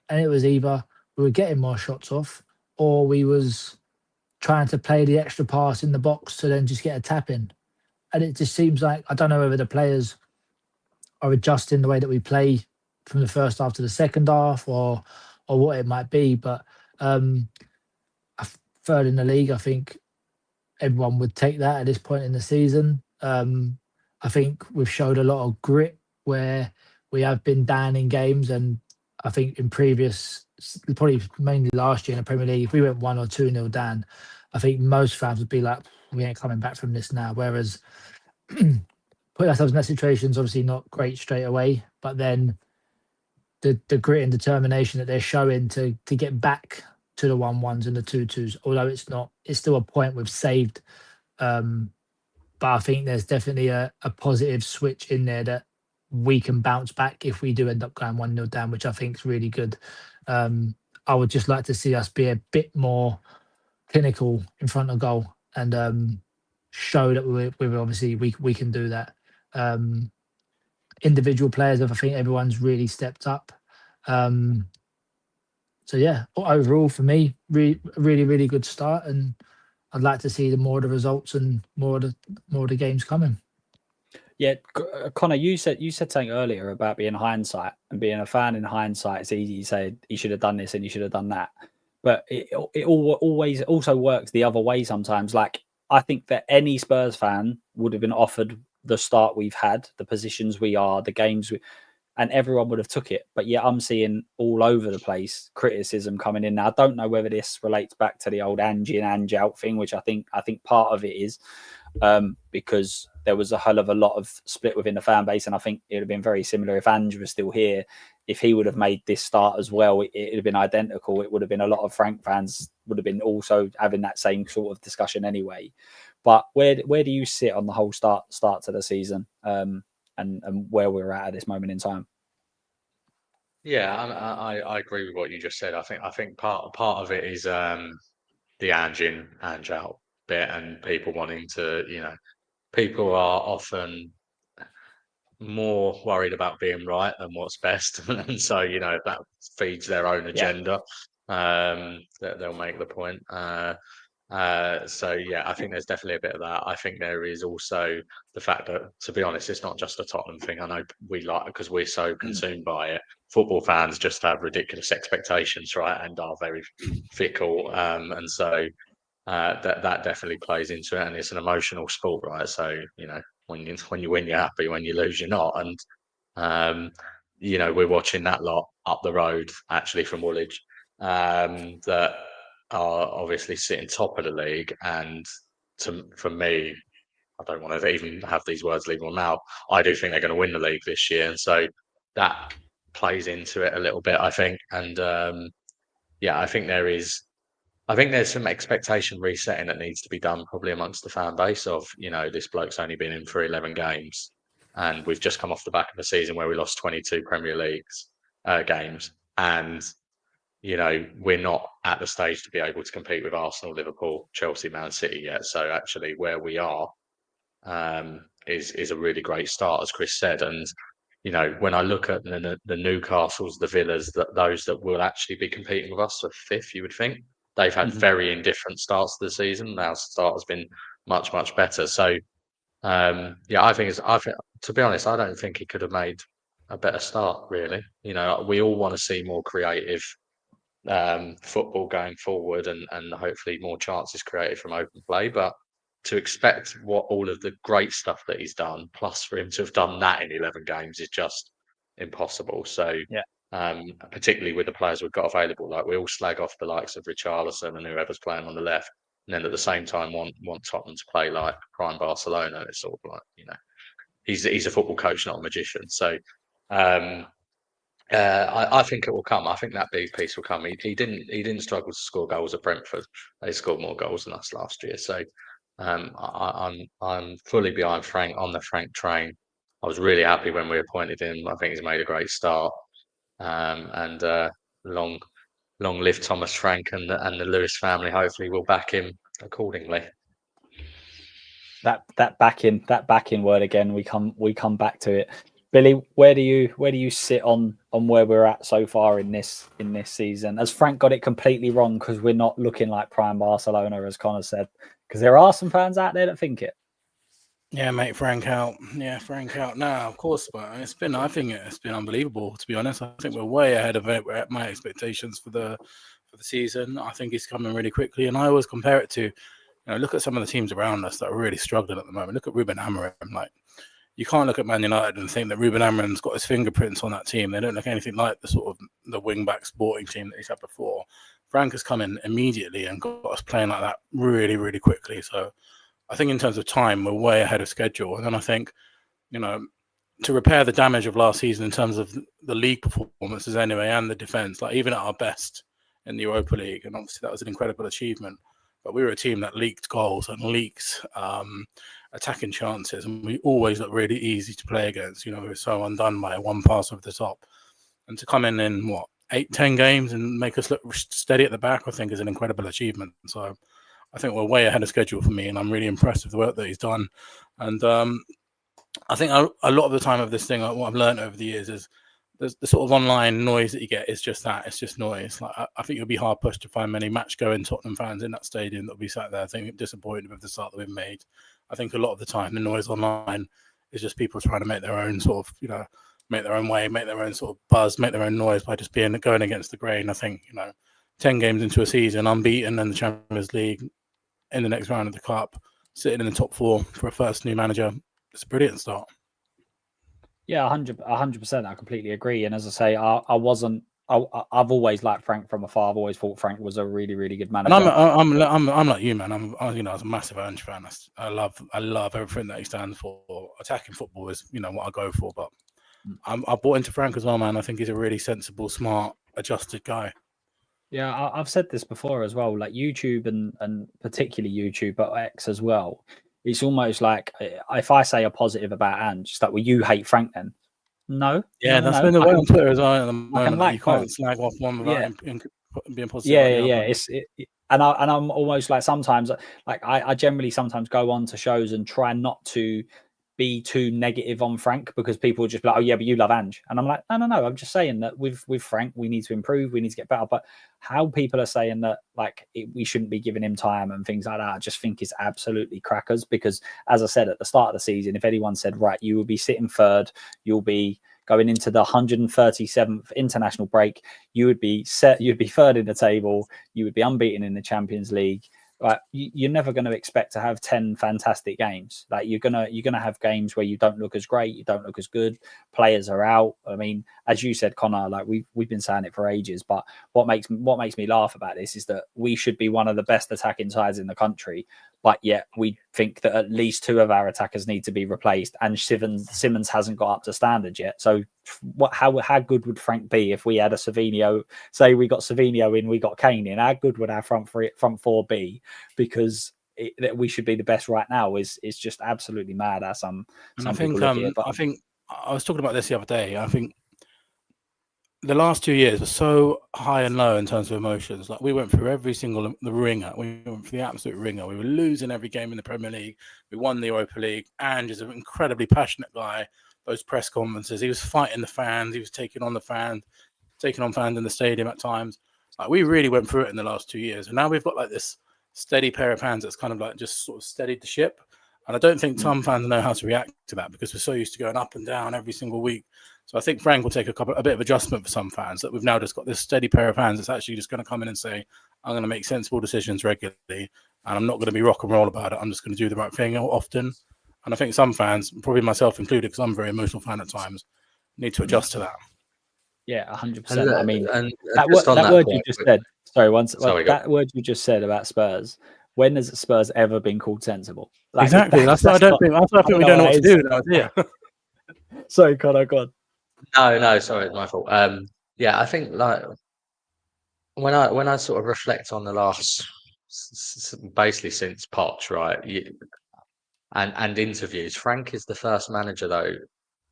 and it was either we were getting more shots off, or we was trying to play the extra pass in the box to then just get a tap in. And it just seems like, I don't know whether the players are adjusting the way that we play from the first half to the second half, or what it might be, but 3rd in the league, I think everyone would take that at this point in the season. I think we've showed a lot of grit where we have been down in games, and I think in previous, probably mainly last year in the Premier League, if we went 1 or 2-0 down, I think most fans would be like, we ain't coming back from this now. Whereas putting ourselves in that situation is obviously not great straight away, but then the grit and determination that they're showing to get back to the 1-1s and the 2-2s, although it's still a point we've saved. But I think there's definitely a positive switch in there that we can bounce back if we do end up going 1-0 down, which I think is really good. I would just like to see us be a bit more clinical in front of goal and show that we're obviously we can do that. individual players, I think everyone's really stepped up. So yeah, overall for me, really good start, and I'd like to see the more of the results and more of the games coming. Yeah, Connor, you said something earlier about being hindsight and being a fan in hindsight. It's easy to say you should have done this and you should have done that, but it always also works the other way sometimes. Like, I think that any Spurs fan would have been offered the start we've had, the positions we are, the games and everyone would have took it. But yeah, I'm seeing all over the place criticism coming in now. I don't know whether this relates back to the old Angie and Ange out thing, which I think part of it is because there was a hell of a lot of split within the fan base, and I think it would have been very similar if Ange was still here. If he would have made this start as well, it would have been identical. It would have been a lot of Frank fans would have been also having that same sort of discussion anyway. But where do you sit on the whole start to the season? And where we're at this moment in time. Yeah, I agree with what you just said. I think part of it is the Ange out bit, and people wanting to, people are often more worried about being right than what's best, and so if that feeds their own agenda, they'll make the point. So yeah, I think there's definitely a bit of that. I think there is also the fact that, to be honest, it's not just a Tottenham thing. I know we like, because we're so consumed by it. Football fans just have ridiculous expectations, right, and are very fickle. And so that definitely plays into it, and it's an emotional sport, right? So when you win, you're happy. When you lose, you're not. And we're watching that lot up the road, actually, from Woolwich, that are obviously sitting top of the league, and for me, I don't want to even have these words leave my mouth. I do think they're going to win the league this year, and so that plays into it a little bit, I think. And I think there's some expectation resetting that needs to be done, probably amongst the fan base of, this bloke's only been in for 11 games, and we've just come off the back of a season where we lost 22 Premier Leagues games, and we're not at the stage to be able to compete with Arsenal, Liverpool, Chelsea, Man City yet. So actually, where we are is a really great start, as Chris said. And when I look at the Newcastles, the Villas, those that will actually be competing with us for fifth, you would think they've had very indifferent starts to the season. Our start has been much better. So I think to be honest, I don't think he could have made a better start. Really, we all want to see more creative football going forward, and hopefully more chances created from open play. But to expect what all of the great stuff that he's done, plus for him to have done that in 11 games, is just impossible. So particularly with the players we've got available, like we all slag off the likes of Richarlison and whoever's playing on the left, and then at the same time want Tottenham to play like prime Barcelona. It's sort of like, he's a football coach, not a magician. So I think it will come. I think that big piece will come. He didn't struggle to score goals at Brentford. They scored more goals than us last year. So I'm fully behind Frank, on the Frank train. I was really happy when we appointed him. I think he's made a great start. And long live Thomas Frank and the Lewis family. Hopefully, we'll back him accordingly. That backing word again. We come back to it. Billy, where do you sit on where we're at so far in this season? Has Frank got it completely wrong because we're not looking like prime Barcelona, as Connor said? Because there are some fans out there that think it. Yeah, mate, Frank out. Yeah, Frank out. No, of course, but I think it's been unbelievable, to be honest. I think we're way ahead of my expectations for the season. I think he's coming really quickly, and I always compare it to, look at some of the teams around us that are really struggling at the moment. Look at Ruben Amorim. Like, you can't look at Man United and think that Ruben Amorim's got his fingerprints on that team. They don't look anything like the wing-back sporting team that he's had before. Frank has come in immediately and got us playing like that really, really quickly. So I think in terms of time, we're way ahead of schedule. And then I think, to repair the damage of last season in terms of the league performances anyway, and the defence, like even at our best in the Europa League, and obviously that was an incredible achievement. But we were a team that leaked goals and leaked attacking chances, and we always looked really easy to play against. We were so undone by one pass over the top. And to come in 8-10 games and make us look steady at the back, I think is an incredible achievement. So I think we're way ahead of schedule for me, and I'm really impressed with the work that he's done. And I think a lot of the time of this thing, what I've learned over the years is the sort of online noise that you get is just that. It's just noise. Like I think you'll be hard pushed to find many match-going Tottenham fans in that stadium that'll be sat there, I think, disappointed with the start that we've made. I think a lot of the time the noise online is just people trying to make their own sort of, make their own way, make their own sort of buzz, make their own noise by just going against the grain. I think 10 games into a season, unbeaten in the Champions League, in the next round of the Cup, sitting in the top 4 for a first new manager. It's a brilliant start. Yeah, 100%. I completely agree. And as I say, I've always liked Frank from afar. I've always thought Frank was a really, really good manager. And I'm like you, man. I was a massive Ange fan. I love everything that he stands for. Attacking football is, what I go for. But I bought into Frank as well, man. I think he's a really sensible, smart, adjusted guy. Yeah, I've said this before as well. Like YouTube and particularly YouTube, but X as well. It's almost like if I say a positive about Ange, it's like, well, you hate Frank then. No. Yeah, no, that's no. been the way on Twitter as well at the moment. like You can't both. slag off one without being positive. Yeah. And I'm almost like sometimes, like I generally sometimes go on to shows and try not to be too negative on Frank because people just be like, oh yeah, but you love Ange. And I'm like, no. I'm just saying that with Frank, we need to improve, we need to get better. But how people are saying that we shouldn't be giving him time and things like that, I just think is absolutely crackers. Because as I said at the start of the season, if anyone said, right, you will be sitting third, you'll be going into the 137th international break, you'd be third in the table, you would be unbeaten in the Champions League. Like you're never going to expect to have 10 fantastic games. Like you're gonna have games where you don't look as great, you don't look as good. Players are out. I mean, as you said, Connor, like we've been saying it for ages. But what makes me laugh about this is that we should be one of the best attacking sides in the country, but yet we think that at least 2 of our attackers need to be replaced, and Simmons hasn't got up to standard yet. So how good would Frank be if we had a Savinho? Say we got Savinho in, we got Kane in. How good would our front 4 be? Because that we should be the best right now is just absolutely mad. At some people look at it, but I think I was talking about this the other day. I think the last 2 years were so high and low in terms of emotions. Like we went through every single ringer. We went through the absolute ringer. We were losing every game in the Premier League. We won the Europa League. And is an incredibly passionate guy. Those press conferences, he was fighting the fans. He was taking on fans in the stadium at times. Like we really went through it in the last 2 years. And now we've got like this steady pair of hands that's kind of like just sort of steadied the ship. And I don't think some fans know how to react to that because we're so used to going up and down every single week. So I think Frank will take a bit of adjustment for some fans, that we've now just got this steady pair of hands that's actually just going to come in and say, I'm going to make sensible decisions regularly and I'm not going to be rock and roll about it. I'm just going to do the right thing often. And I think some fans, probably myself included, because I'm a very emotional fan at times, need to adjust to that. Yeah, 100%. I mean, that word you just said. That word you just said about Spurs. When has Spurs ever been called sensible? Like, exactly. That's why I think we don't know what to do now. Yeah. Sorry, Connor, go on. No, sorry, it's my fault. Yeah, I think like when I sort of reflect on the last, basically since Poch, right, and interviews, Frank is the first manager though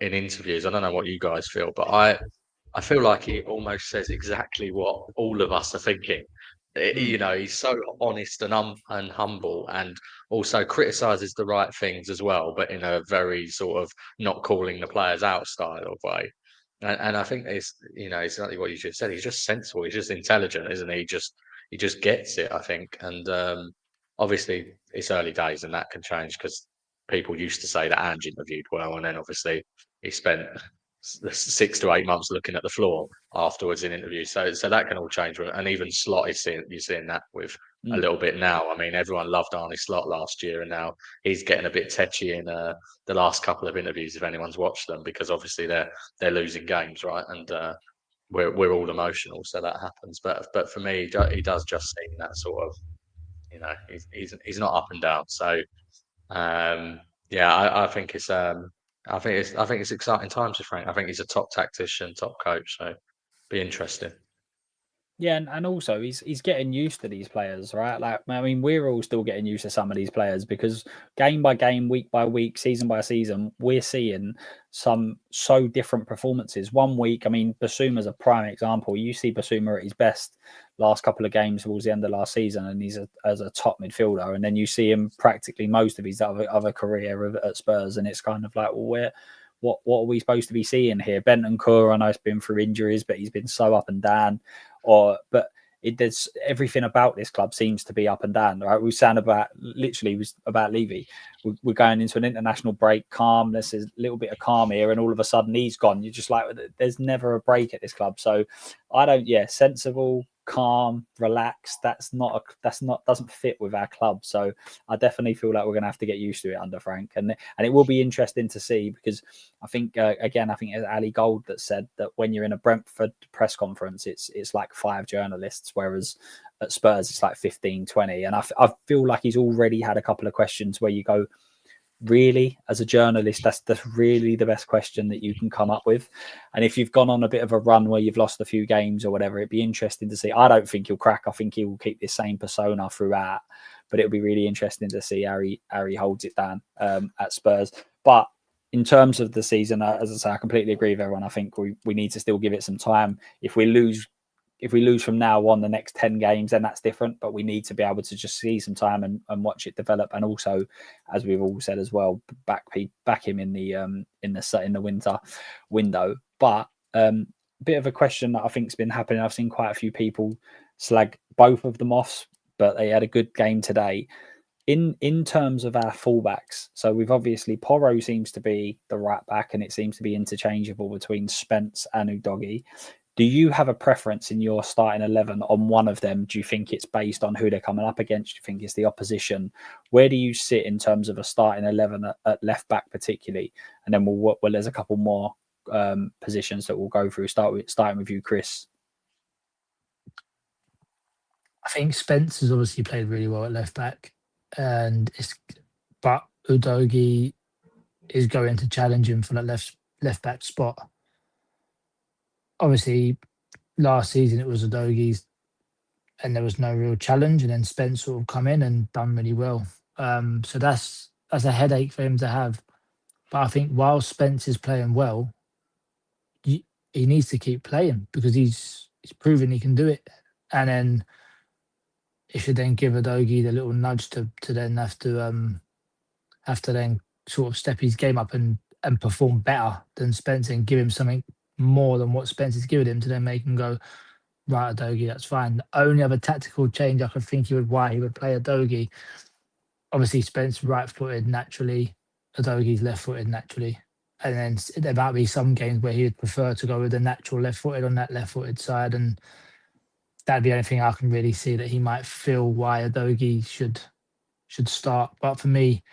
in interviews. I don't know what you guys feel, but I feel like he almost says exactly what all of us are thinking. He's so honest and humble, and also criticizes the right things as well, but in a very sort of not calling the players out style of way. And I think it's exactly what you just said. He's just sensible. He's just intelligent, isn't he? He just gets it, I think. And obviously, it's early days, and that can change because people used to say that Ange interviewed well, and then obviously he spent 6 to 8 months looking at the floor afterwards in interviews. So that can all change. And even Slot you're seeing that with a little bit now. I mean, everyone loved Arne Slot last year, and now he's getting a bit tetchy in the last couple of interviews, if anyone's watched them, because obviously they're losing games, right? And we're all emotional, so that happens. But for me, he does just seem that sort of, he's not up and down. So I think it's I think it's exciting times for Frank. I think he's a top tactician, top coach. So be interesting. Yeah, and also he's getting used to these players, right? Like, I mean, we're all still getting used to some of these players because game by game, week by week, season by season, we're seeing some so different performances. One week, I mean, Basuma's a prime example. You see Basuma at his best last couple of games towards the end of last season, and he's as a top midfielder, and then you see him practically most of his other career at Spurs, and it's kind of like, well, where. What are we supposed to be seeing here? Bentancur, I know, has been through injuries, but he's been so up and down. But there's everything about this club seems to be up and down, right? We were saying about Levy. We're going into an international break, calm. There's a little bit of calm here, and all of a sudden he's gone. You're just like, there's never a break at this club. So sensible, calm, relaxed. Doesn't fit with our club. So I definitely feel like we're going to have to get used to it under Frank, and it will be interesting to see because I think it's Ali Gold that said that when you're in a Brentford press conference, it's like 5 journalists, whereas at Spurs it's like 15, 20. And I feel like he's already had a couple of questions where you go, really, as a journalist, that's really the best question that you can come up with. And if you've gone on a bit of a run where you've lost a few games or whatever, it'd be interesting to see. I don't think he'll crack. I think he will keep this same persona throughout, but it'll be really interesting to see how he holds it down at Spurs. But in terms of the season, as I say, I completely agree with everyone. I think we need to still give it some time. If we lose from now on the next 10 games, then that's different. But we need to be able to just see some time and watch it develop. And also, as we've all said as well, back him in the winter window. But bit of a question that I think's been happening. I've seen quite a few people slag both of them off, but they had a good game today. In terms of our fullbacks, so we've obviously Porro seems to be the right back, and it seems to be interchangeable between Spence and Udogie. Do you have a preference in your starting 11 on one of them? Do you think it's based on who they're coming up against? Do you think it's the opposition? Where do you sit in terms of a starting 11 at left back particularly? And then there's a couple more positions that we'll go through. Starting with you, Chris. I think Spence has obviously played really well at left back, but Udogie is going to challenge him for that left back spot. Obviously, last season it was Udogie's, and there was no real challenge, and then Spence sort of come in and done really well. So that's a headache for him to have. But I think while Spence is playing well, he needs to keep playing because he's proven he can do it. And then it should then give Udogie the little nudge to then have to then sort of step his game up and perform better than Spence and give him something more than what Spence is giving him to then make him go, right, Udogie, that's fine. The only other tactical change I could think why he would play Udogie, obviously Spence right-footed naturally, Udogie's left-footed naturally. And then there might be some games where he would prefer to go with the natural left-footed on that left-footed side, and that'd be the only thing I can really see that he might feel why Udogie should start. But for me,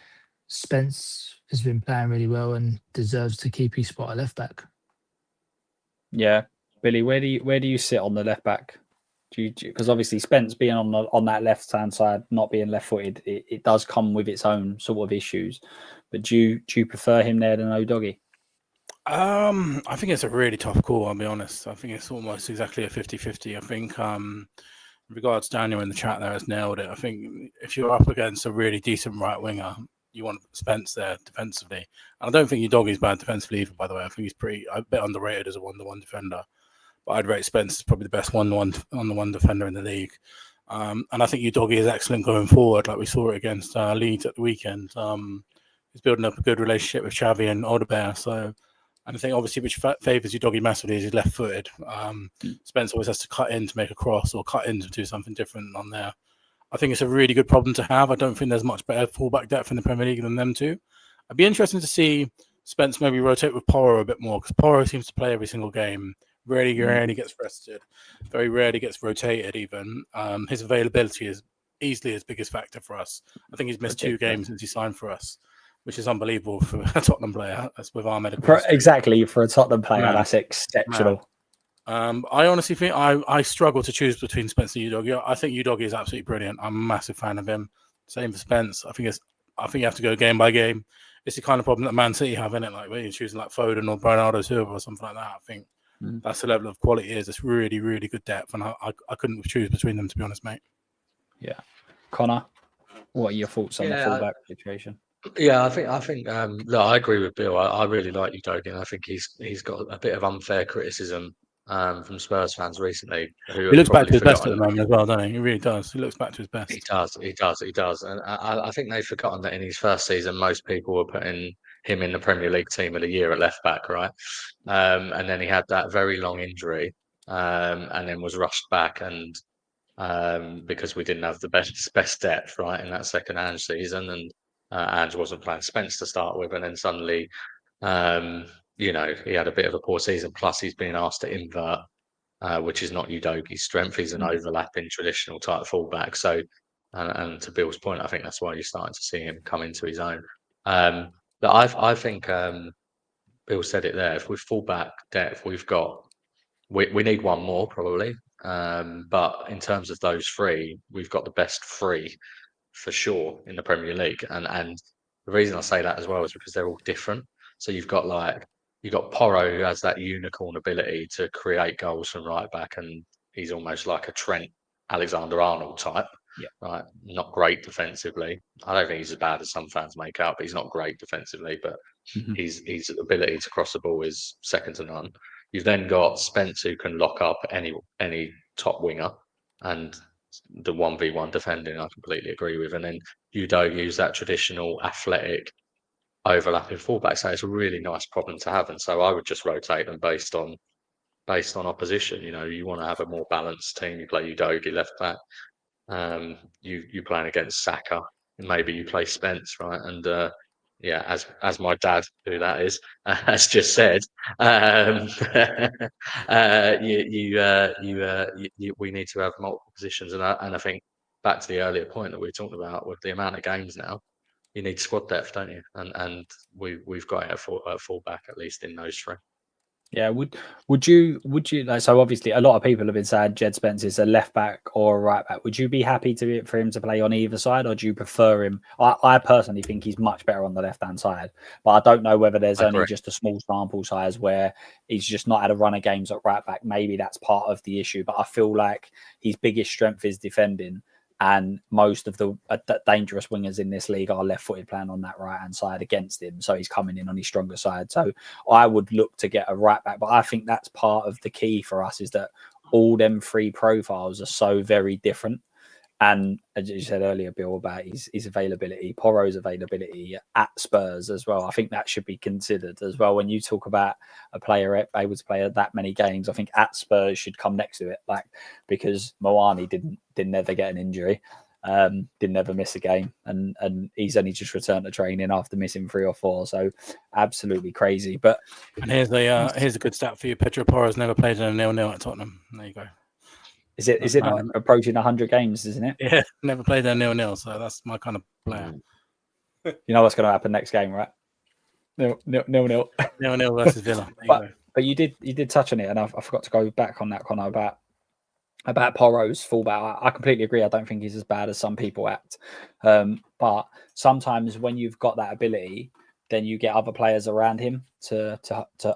Spence has been playing really well and deserves to keep his spot at left back. Yeah, Billy, where do you sit on the left back? Because obviously Spence being on that left hand side, not being left footed, it does come with its own sort of issues. But do you prefer him there than Udogie? I think it's a really tough call, I'll be honest. I think it's almost exactly a 50-50. I think in regards to Daniel in the chat there has nailed it. I think if you're up against a really decent right winger, you want Spence there defensively. And I don't think Udogie's bad defensively either, by the way. I think he's a bit underrated as a one-to-one defender. But I'd rate Spence as probably the best one-to-one defender in the league. And I think Udogie is excellent going forward, like we saw it against Leeds at the weekend. He's building up a good relationship with Xavi and Odegaard. So, and I think obviously which favours Udogie massively is he's left-footed. Spence always has to cut in to make a cross or cut in to do something different on there. I think it's a really good problem to have. I don't think there's much better fullback depth in the Premier League than them two. I'd be interested to see Spence maybe rotate with Porro a bit more because Porro seems to play every single game. Rarely gets rested. Very rarely gets rotated even. His availability is easily his biggest factor for us. I think he's missed 2 games since he signed for us, which is unbelievable for a Tottenham player. That's with our medical history. Exactly, for a Tottenham player, that's exceptional. I honestly think I struggle to choose between Spence and Udogie. I think Udogie is absolutely brilliant. I'm a massive fan of him. Same for Spence. I think you have to go game by game. It's the kind of problem that Man City have in it, like when you're choosing like Foden or Bernardo Silva or something like that. I think That's the level of quality is. It's really, really good depth, and I couldn't choose between them, to be honest, mate. Yeah. Connor, what are your thoughts on the fullback situation? Yeah, I think. Look, I agree with Bill. I really like Udogie, and I think he's got a bit of unfair criticism from Spurs fans recently who He have looks back probably to his best at forgotten. the moment as well, doesn't he? He really does. He looks back to his best. He does, and I think they've forgotten that in his first season, most people were putting him in the Premier League team of the year at left back, right? And then he had that very long injury, and then was rushed back, and because we didn't have the best depth, right, in that second Ange season, and Ange wasn't playing Spence to start with, and then suddenly, he had a bit of a poor season. Plus, he's been asked to invert, which is not Udogie's strength. He's an overlapping traditional type fullback. So, and to Bill's point, I think that's why you're starting to see him come into his own. But I think Bill said it there. If we fullback depth, we need one more probably. But in terms of those three, we've got the best three for sure in the Premier League. And the reason I say that as well is because they're all different. So you've got Porro, who has that unicorn ability to create goals from right back, and he's almost like a Trent Alexander-Arnold type. Yeah. Right. Not great defensively. I don't think he's as bad as some fans make out, but he's not great defensively. But his ability to cross the ball is second to none. You've then got Spence, who can lock up any top winger, and the 1v1 defending, I completely agree with. And then Udogie's that traditional athletic overlapping fullback. So it's a really nice problem to have. And so I would just rotate them based on opposition. You want to have a more balanced team. You play Udogie left back. You playing against Saka, and maybe you play Spence, right? And as my dad, who that is, has just said, we need to have multiple positions, and I think back to the earlier point that we talked about with the amount of games now, you need squad depth, don't you? And we've got it at fullback at least in those three. Yeah, would you like, so obviously a lot of people have been saying Jed Spence is a left back or a right back. Would you be happy for him to play on either side, or do you prefer him? I personally think he's much better on the left hand side, but I don't know whether there's only just a small sample size where he's just not had a run of games at right back. Maybe that's part of the issue, but I feel like his biggest strength is defending. And most of the dangerous wingers in this league are left-footed, playing on that right-hand side against him. So he's coming in on his stronger side. So I would look to get a right back. But I think that's part of the key for us, is that all them three profiles are so very different. And as you said earlier, Bill, about his availability, Porro's availability at Spurs as well. I think that should be considered as well. When you talk about a player able to play that many games, I think at Spurs should come next to it, because Moani didn't ever get an injury, didn't ever miss a game, and he's only just returned to training after missing 3 or 4. So absolutely crazy. But and here's a good stat for you: Pedro Porro's never played in a 0-0 at Tottenham. There you go. Is it not approaching 100 games, isn't it? Yeah, never played a 0-0, so that's my kind of player. You know what's going to happen next game, right? 0-0. 0-0 versus Villa. But you did touch on it, and I forgot to go back on that, Connor, about Porro's fullback. I completely agree. I don't think he's as bad as some people act. But sometimes when you've got that ability, then you get other players around him to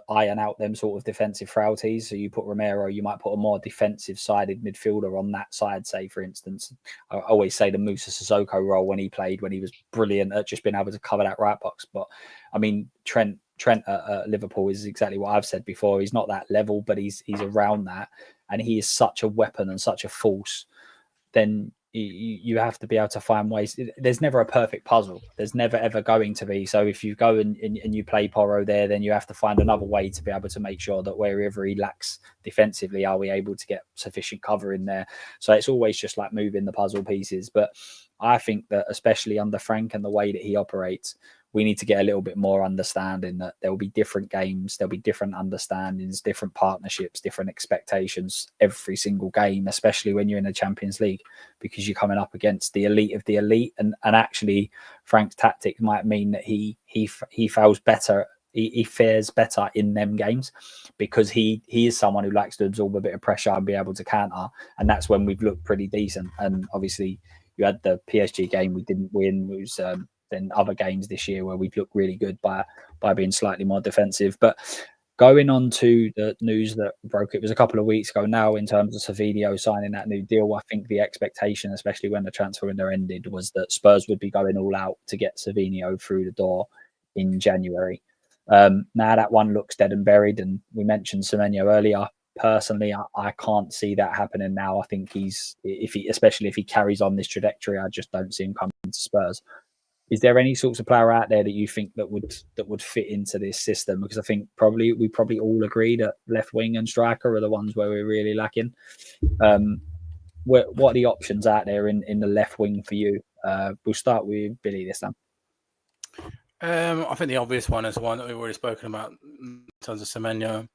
iron out them sort of defensive frailties. So you put Romero, you might put a more defensive-sided midfielder on that side, say, for instance. I always say the Musa Sissoko role when he was brilliant at just being able to cover that right box. But, I mean, Trent at Liverpool is exactly what I've said before. He's not that level, but he's around that. And he is such a weapon and such a force. Then you have to be able to find ways. There's never a perfect puzzle. There's never ever going to be. So if you go and you play Porro there, then you have to find another way to be able to make sure that wherever he lacks defensively, are we able to get sufficient cover in there? So it's always just like moving the puzzle pieces. But I think that especially under Frank and the way that he operates, we need to get a little bit more understanding that there will be different games, there'll be different understandings, different partnerships, different expectations every single game, especially when you're in the Champions League, because you're coming up against the elite of the elite. And actually, Frank's tactics might mean that he fares better. He fares better in them games because he is someone who likes to absorb a bit of pressure and be able to counter. And that's when we've looked pretty decent. And obviously, you had the PSG game we didn't win. It was than other games this year where we've looked really good by being slightly more defensive. But Going on to the news that broke, it was a couple of weeks ago now, in terms of Savinio signing that new deal. I think the expectation, especially when the transfer window ended, was that Spurs would be going all out to get Savinio through the door in January. Now that one looks dead and buried, and we mentioned Semenyo earlier. Personally, I can't see that happening now. I think especially if he carries on this trajectory, I just don't see him coming to Spurs. Is there any sorts of player out there that you think that would fit into this system? Because I think we probably all agree that left wing and striker are the ones where we're really lacking. What are the options out there in the left wing for you? We'll start with Billy this time. I think the obvious one is the one that we've already spoken about in terms of Semenyo.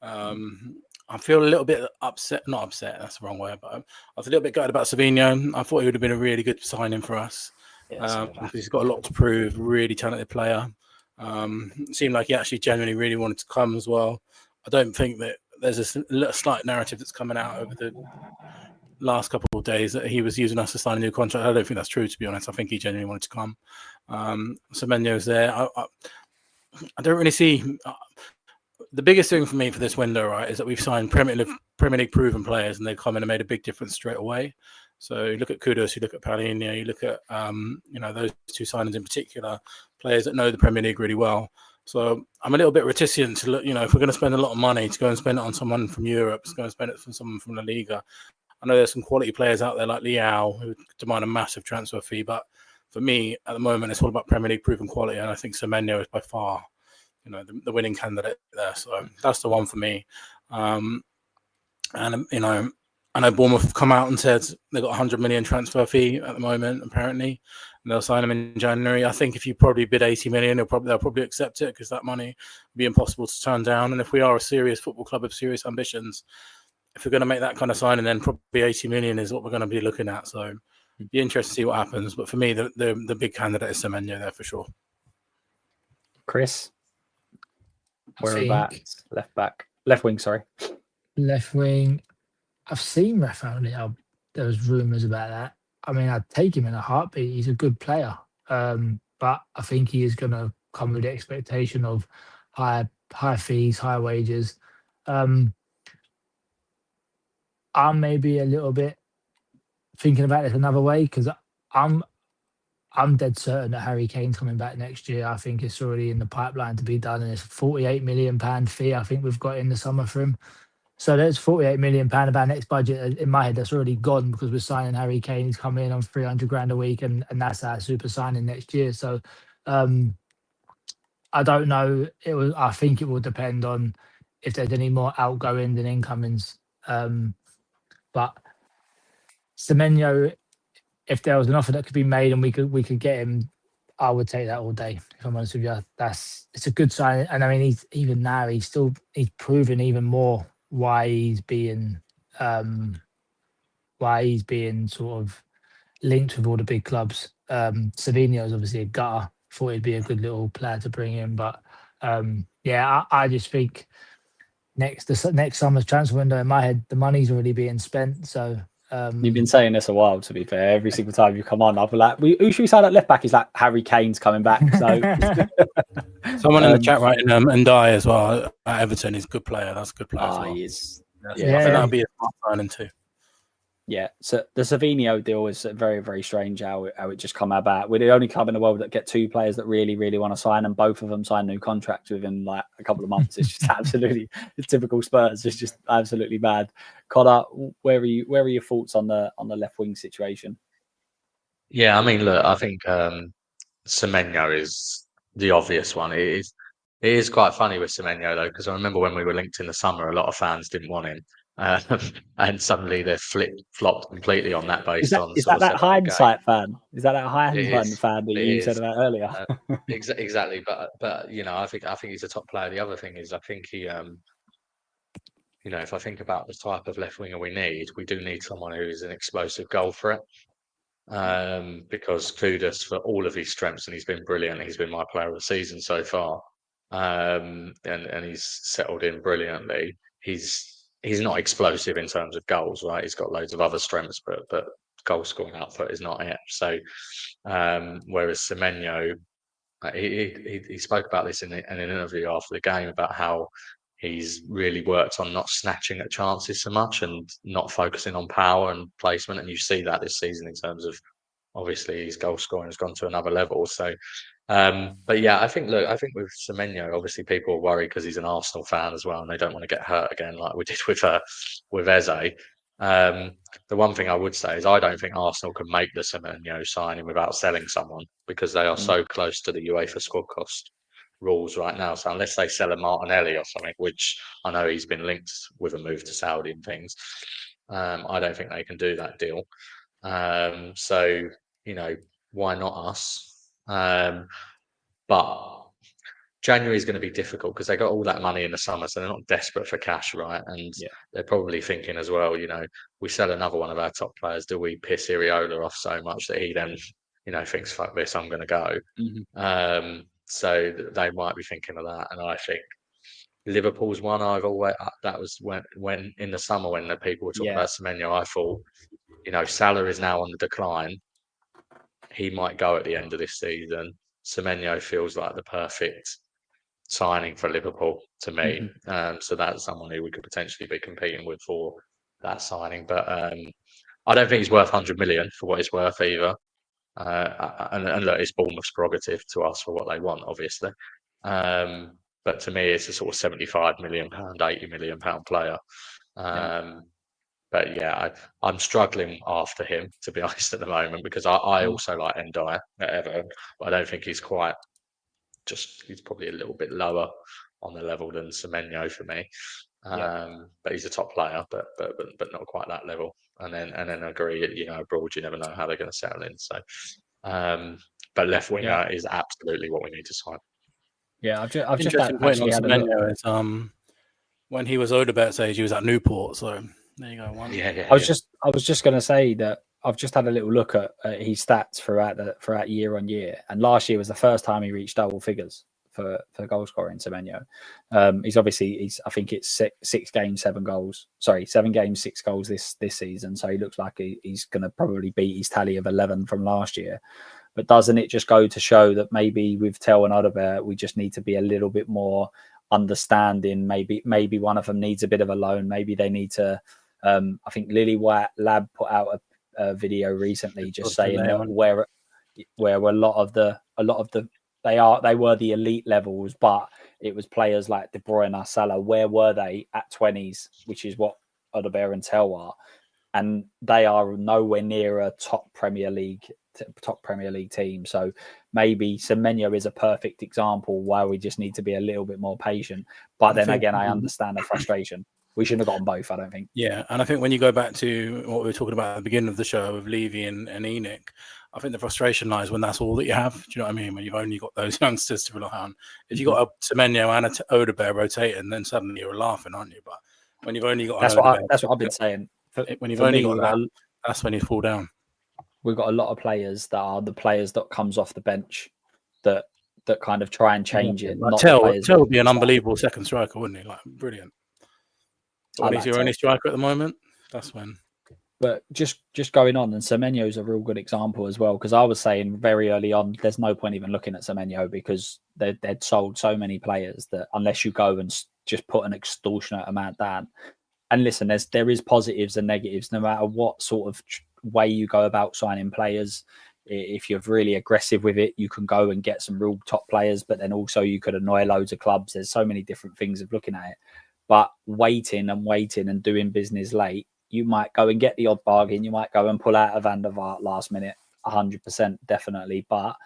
I feel a little bit upset, not upset, that's the wrong word, but I was a little bit gutted about Savinio. I thought he would have been a really good signing for us. Because he's got a lot to prove, really talented player. It seemed like he actually genuinely really wanted to come as well. I don't think that there's a slight narrative that's coming out over the last couple of days that he was using us to sign a new contract. I don't think that's true, to be honest. I think he genuinely wanted to come. Semenyo's there. I don't really see... the biggest thing for me for this window, right, is that we've signed Premier League proven players, and they've come in and made a big difference straight away. So you look at Kudus, you look at Palhinha, you look at those two signings in particular, players that know the Premier League really well. So I'm a little bit reticent to look, if we're going to spend a lot of money, to go and spend it on someone from Europe, to go and spend it on someone from La Liga. I know there's some quality players out there like Leao who demand a massive transfer fee, but for me at the moment it's all about Premier League proven quality, and I think Semenyo is by far the winning candidate there. So that's the one for me. I know Bournemouth have come out and said they've got 100 million transfer fee at the moment, apparently, and they'll sign him in January. I think if you probably bid 80 million, they'll probably accept it, because that money would be impossible to turn down. And if we are a serious football club with serious ambitions, if we're going to make that kind of signing, then probably 80 million is what we're going to be looking at. So it'd be interesting to see what happens. But for me, the big candidate is Semenyo there for sure. Chris? Whereabouts? Left wing, sorry. Left wing. I've seen Rafael Leao. There was rumours about that. I mean, I'd take him in a heartbeat. He's a good player. But I think he is going to come with the expectation of high fees, high wages. I'm maybe a little bit thinking about this another way, because I'm dead certain that Harry Kane's coming back next year. I think it's already in the pipeline to be done, and it's a £48 million fee I think we've got in the summer for him. So there's £48 million of our next budget in my head that's already gone, because we're signing Harry Kane. He's coming in on 300 grand a week, and that's our super signing next year. So I don't know. I think it will depend on if there's any more outgoing than incomings. But Semenyo, if there was an offer that could be made and we could get him, I would take that all day, if I'm honest with you. It's a good sign. And I mean, he's proven even more why he's being sort of linked with all the big clubs. Savinio is obviously a gutter. Thought he'd be a good little player to bring in, but I just think next summer's transfer window, in my head, the money's already being spent. So you've been saying this a while, to be fair. Every single time you come on, I'll be like, who should we sign at left back? Is like Harry Kane's coming back. So someone in the chat writing and Die as well at Everton. He's a good player. That's a good player as well. He is. Yeah. I think that'll be a smart signing too. Yeah, so the Savinio deal is very, very strange how it just come about. We're the only club in the world that get two players that really, really want to sign, and both of them sign new contracts within like a couple of months. It's just absolutely typical Spurs. It's just absolutely bad. Connor, where are your thoughts on the left wing situation? Yeah, I mean, look, I think Semenyo is the obvious one. It is quite funny with Semenyo though, because I remember when we were linked in the summer, a lot of fans didn't want him. And suddenly they're flopped completely on that based on is that hindsight fan? Is that hindsight fan that you said about earlier? Exactly, but I think he's a top player. The other thing is, I think he if I think about the type of left winger we do need someone who is an explosive goal threat. Because Kudus, for all of his strengths, and he's been brilliant. He's been my player of the season so far, and he's settled in brilliantly. He's not explosive in terms of goals, right? He's got loads of other strengths, but goal scoring output is not it. So, whereas Semenyo, he spoke about this in an interview after the game about how he's really worked on not snatching at chances so much and not focusing on power and placement. And you see that this season in terms of, obviously, his goal scoring has gone to another level. So, but yeah, I think with Semenyo, obviously people are worried because he's an Arsenal fan as well, and they don't want to get hurt again like we did with Eze. The one thing I would say is I don't think Arsenal can make the Semenyo signing without selling someone, because they are so close to the UEFA squad cost rules right now. So unless they sell a Martinelli or something, which I know he's been linked with a move to Saudi and things, I don't think they can do that deal. So, why not us? But January is going to be difficult because they got all that money in the summer, so they're not desperate for cash, right? And they're probably thinking as well, we sell another one of our top players, do we piss Iriola off so much that he then, thinks, fuck this, I'm going to go. So they might be thinking of that. And I think Liverpool's one I've always, that was when in the summer when the people were talking about Semenyo, I thought, Salah is now on the decline. He might go at the end of this season. Semenyo feels like the perfect signing for Liverpool to me. So that's someone who we could potentially be competing with for that signing. But I don't think he's worth 100 million for what it's worth either. And look, it's Bournemouth's prerogative to ask for what they want, obviously. But to me, it's a sort of 75 million pound, 80 million pound player. But yeah, I'm struggling after him, to be honest, at the moment, because I also like Ndiaye at Everton, but I don't think he's quite. He's probably a little bit lower on the level than Semenyo for me. But he's a top player, but not quite that level. And then I agree, abroad you never know how they're going to settle in. So, but left winger is absolutely what we need to sign. Yeah, I've just Interesting point on actually had a look. Semenyo is when he was Odebert's age, he was at Newport. So there you go. I was just going to say that I've just had a little look at his stats throughout year on year, and last year was the first time he reached double figures for goal scoring. Semenyo, I think it's 6 games, 7 goals. Sorry, 7 games, 6 goals this season. So he looks like he's going to probably beat his tally of 11 from last year. But doesn't it just go to show that maybe with Tel and Odeberg, we just need to be a little bit more understanding? Maybe one of them needs a bit of a loan. Maybe they need to. I think Lily White Lab put out a video recently just saying that where a lot of the they were the elite levels, but it was players like De Bruyne, Salah. Where were they at 20s, which is what Odeberg and Tel are, and they are nowhere near a top Premier League team. So maybe Semenyo is a perfect example why we just need to be a little bit more patient. But then again, I understand the frustration. We shouldn't have gotten both, I don't think. Yeah, and I think when you go back to what we were talking about at the beginning of the show with Levy and Enoch, I think the frustration lies when that's all that you have. Do you know what I mean? When you've only got those youngsters to rely on. If you've got a Semenyo and a Odeberg rotating, then suddenly you're laughing, aren't you? But when you've only got that's what I've been saying. When you've only got that, that's when you fall down. We've got a lot of players that are the players that comes off the bench that kind of try and change it. Like Tel would be an unbelievable second striker, wouldn't he? Like, brilliant. But when he's your only striker at the moment, that's when. But just going on, and Semenyo is a real good example as well, because I was saying very early on, there's no point even looking at Semenyo because they'd sold so many players that unless you go and just put an extortionate amount down. And listen, there is positives and negatives, no matter what sort of way you go about signing players. If you're really aggressive with it, you can go and get some real top players, but then also you could annoy loads of clubs. There's so many different things of looking at it. But waiting and doing business late, you might go and get the odd bargain. You might go and pull out a Van der Vaart last minute, 100% definitely. But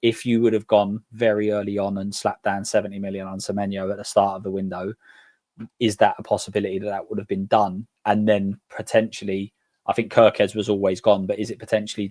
if you would have gone very early on and slapped down 70 million on Semenyo at the start of the window, is that a possibility that would have been done? And then potentially, I think Kirkes was always gone, but is it potentially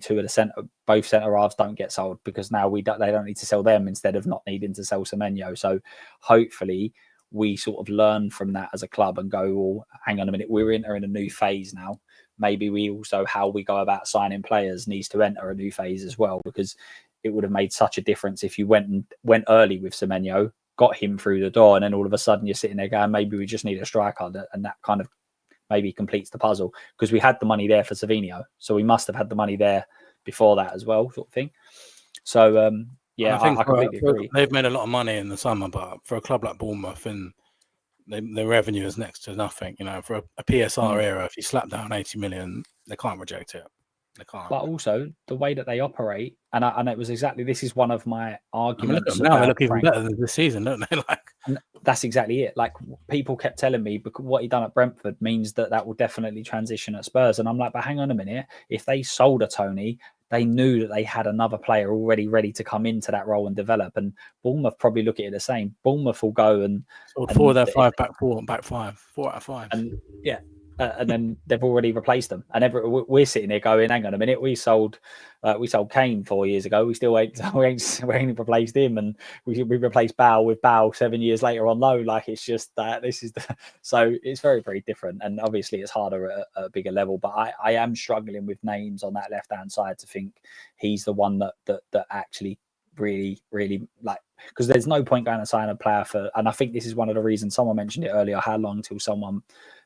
both centre halves don't get sold because now they don't need to sell them instead of not needing to sell Semenyo? So hopefully we sort of learn from that as a club and go, well, hang on a minute, we're entering a new phase now. Maybe we also, how we go about signing players needs to enter a new phase as well, because it would have made such a difference if you went early with Semenyo, got him through the door, and then all of a sudden you're sitting there going, maybe we just need a striker, and that kind of maybe completes the puzzle, because we had the money there for Savinho, so we must have had the money there before that as well, sort of thing. So yeah, I completely agree. They've made a lot of money in the summer, but for a club like Bournemouth in the revenue is next to nothing. You know, for a PSR Mm. era, if you slap down 80 million, they can't reject it. They can't. But also the way that they operate, and it was exactly, this is one of my I mean, look at arguments them now. They about look even Frank. better than this season, don't they? Like, And that's exactly it. Like, people kept telling me, because what he done at Brentford means that will definitely transition at Spurs. And I'm like, but hang on a minute. If they sold a Tony, they knew that they had another player already ready to come into that role and develop. And Bournemouth probably look at it the same. Bournemouth will go and sold 4 of their 5 back 5, 4 out of 5. And yeah, and then they've already replaced them. And we're sitting there going, hang on a minute, we sold Kane 4 years ago. We still ain't replaced him, and we replaced Bow with Bow 7 years later on loan. Like, it's just that this is so it's very, very different. And obviously it's harder at a bigger level. But I am struggling with names on that left hand side to think he's the one that actually really, really, like, because there's no point going and signing a player for, and I think this is one of the reasons someone mentioned it earlier, how long till someone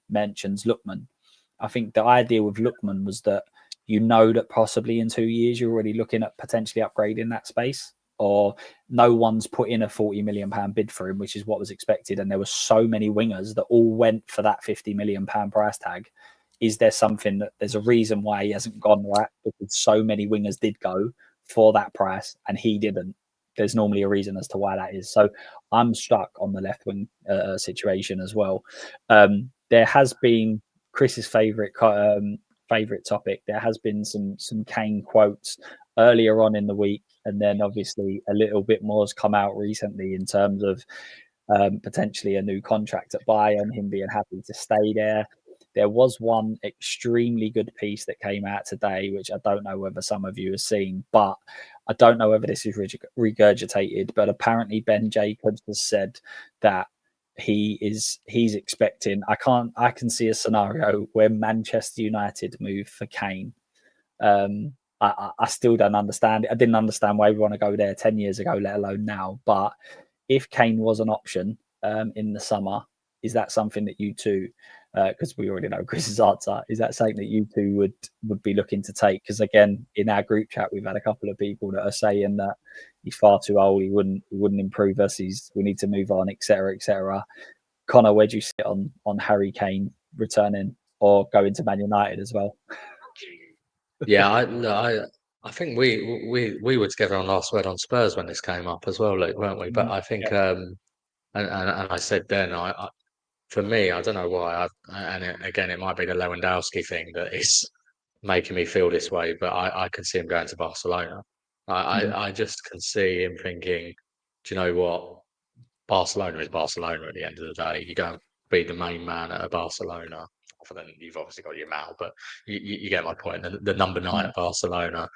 mentions Lookman. I think the idea with Lookman was that that possibly in 2 years you're already looking at potentially upgrading that space, or no one's put in a £40 million bid for him, which is what was expected, and there were so many wingers that all went for that £50 million price tag. Is there something that there's a reason why he hasn't gone, right? Because so many wingers did go for that price and he didn't. There's normally a reason as to why that is. So I'm stuck on the left wing situation as well. There has been Chris's favorite topic. There has been some Kane quotes earlier on in the week, and then obviously a little bit more has come out recently in terms of potentially a new contract at Bayern, him being happy to stay there. There was one extremely good piece that came out today, which I don't know whether some of you have seen, but I don't know whether this is regurgitated, but apparently Ben Jacobs has said that he's expecting, I can see a scenario where Manchester United move for Kane. I still don't understand it. I didn't understand why we want to go there 10 years ago, let alone now. But if Kane was an option in the summer, is that something that you two, because we already know Chris's answer, is that something that you two would be looking to take? Because again, in our group chat, we've had a couple of people that are saying that he's far too old, he wouldn't improve us, we need to move on, etc., etc. Connor, where do you sit on Harry Kane returning or going to Man United as well? Yeah, I think we were together on Last Word on Spurs when this came up as well, Luke, weren't we? But I think, and I said then, for me, I don't know why, again, it might be the Lewandowski thing that is making me feel this way, but I can see him going to Barcelona. I just can see him thinking, do you know what? Barcelona is Barcelona at the end of the day. You go and be the main man at a Barcelona. Other than you've obviously got your Mal, but you get my point. The number 9 at Barcelona,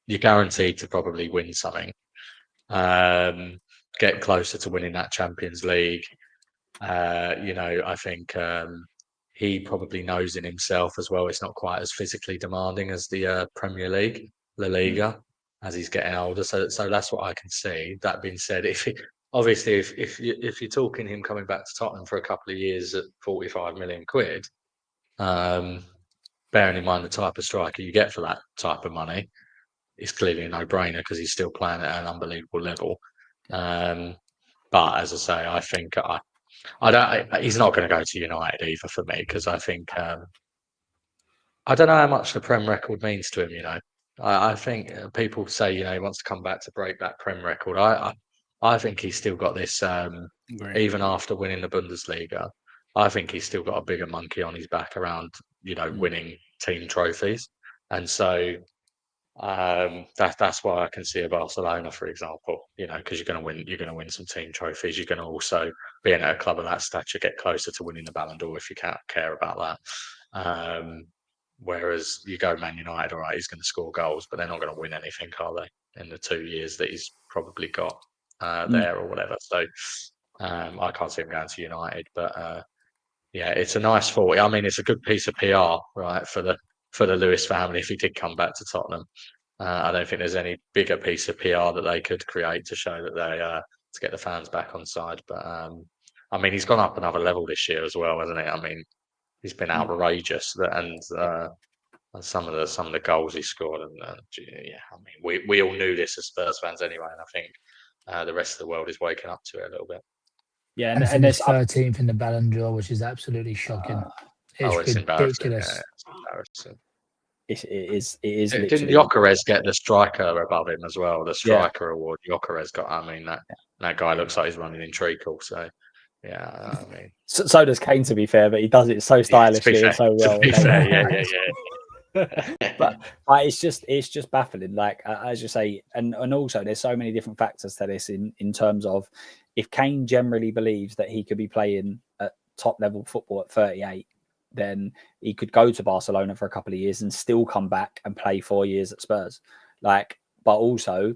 you're guaranteed to probably win something. Get closer to winning that Champions League. I think he probably knows in himself as well. It's not quite as physically demanding as the Premier League, La Liga, as he's getting older. So that's what I can see. That being said, if you're talking him coming back to Tottenham for a couple of years at 45 million quid, bearing in mind the type of striker you get for that type of money, it's clearly a no-brainer because he's still playing at an unbelievable level. But as I say, I think he's not going to go to United either for me, because I think I don't know how much the Prem record means to him. I think people say he wants to come back to break that Prem record. I think he's still got this, even after winning the Bundesliga. I think he's still got a bigger monkey on his back around winning team trophies, and so that's why I can see a Barcelona, for example. Because you're going to win some team trophies. You're going to also, being at a club of that stature, get closer to winning the Ballon d'Or if you care about that. Whereas you go Man United, all right, he's going to score goals, but they're not going to win anything, are they? In the 2 years that he's probably got there or whatever. So I can't see him going to United, but yeah, it's a nice thought. I mean, it's a good piece of PR, right, for the Lewis family if he did come back to Tottenham. I don't think there's any bigger piece of PR that they could create to show that they to get the fans back on side. But I mean, he's gone up another level this year as well, hasn't he? I mean, he's been outrageous, and some of the goals he scored, and yeah, I mean, we all knew this as Spurs fans anyway, and I think the rest of the world is waking up to it a little bit. Yeah, And and finished there's 13th in the Ballon d'Or, which is absolutely shocking. it's embarrassing. Yeah, Ridiculous. it's embarrassing. it is Didn't literally Gyökeres get the striker above him as well? The yeah. striker award Gyökeres got. I mean, that guy looks like he's running in treacle. So yeah, I mean, So does Kane, to be fair, but he does it so yeah, stylishly and so well. To be fair, yeah. but it's just baffling. Like as you say, and also there's so many different factors to this in terms of if Kane generally believes that he could be playing at top level football at 38, then he could go to Barcelona for a couple of years and still come back and play 4 years at Spurs. Like, but also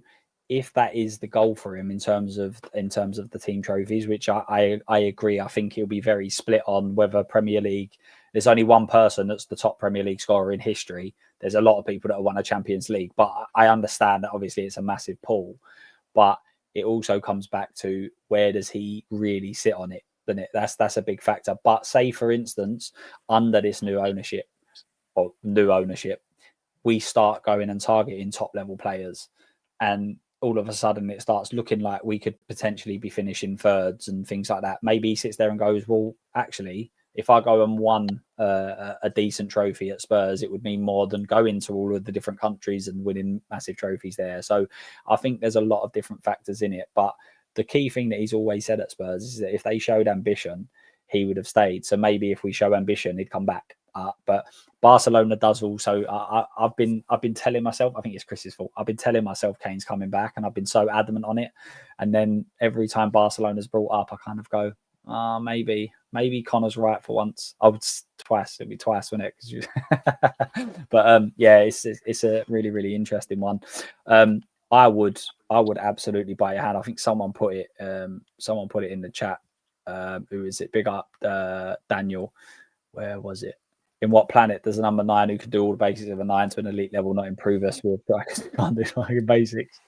if that is the goal for him in terms of the team trophies, which I agree, I think he'll be very split on whether Premier League. There's only one person that's the top Premier League scorer in history. There's a lot of people that have won a Champions League, but I understand that obviously it's a massive pool, but it also comes back to where does he really sit on it? Then that's a big factor. But say for instance, under this new ownership, we start going and targeting top level players, and all of a sudden it starts looking like we could potentially be finishing thirds and things like that. Maybe he sits there and goes, well, actually, if I go and won a decent trophy at Spurs, it would mean more than going to all of the different countries and winning massive trophies there. So I think there's a lot of different factors in it. But the key thing that he's always said at Spurs is that if they showed ambition, he would have stayed. So maybe if we show ambition, he'd come back. But Barcelona does also. I've been telling myself. I think it's Chris's fault. I've been telling myself Kane's coming back, and I've been so adamant on it. And then every time Barcelona's brought up, I kind of go, maybe Connor's right for once. I would twice. It'd be twice, wouldn't it? But yeah, it's a really really interesting one. I would absolutely buy your hand. I think someone put it in the chat. Who is it? Big up Daniel. Where was it? In what planet does a number 9 who can do all the basics of a 9 to an elite level not improve us with practice? Can't do like basics.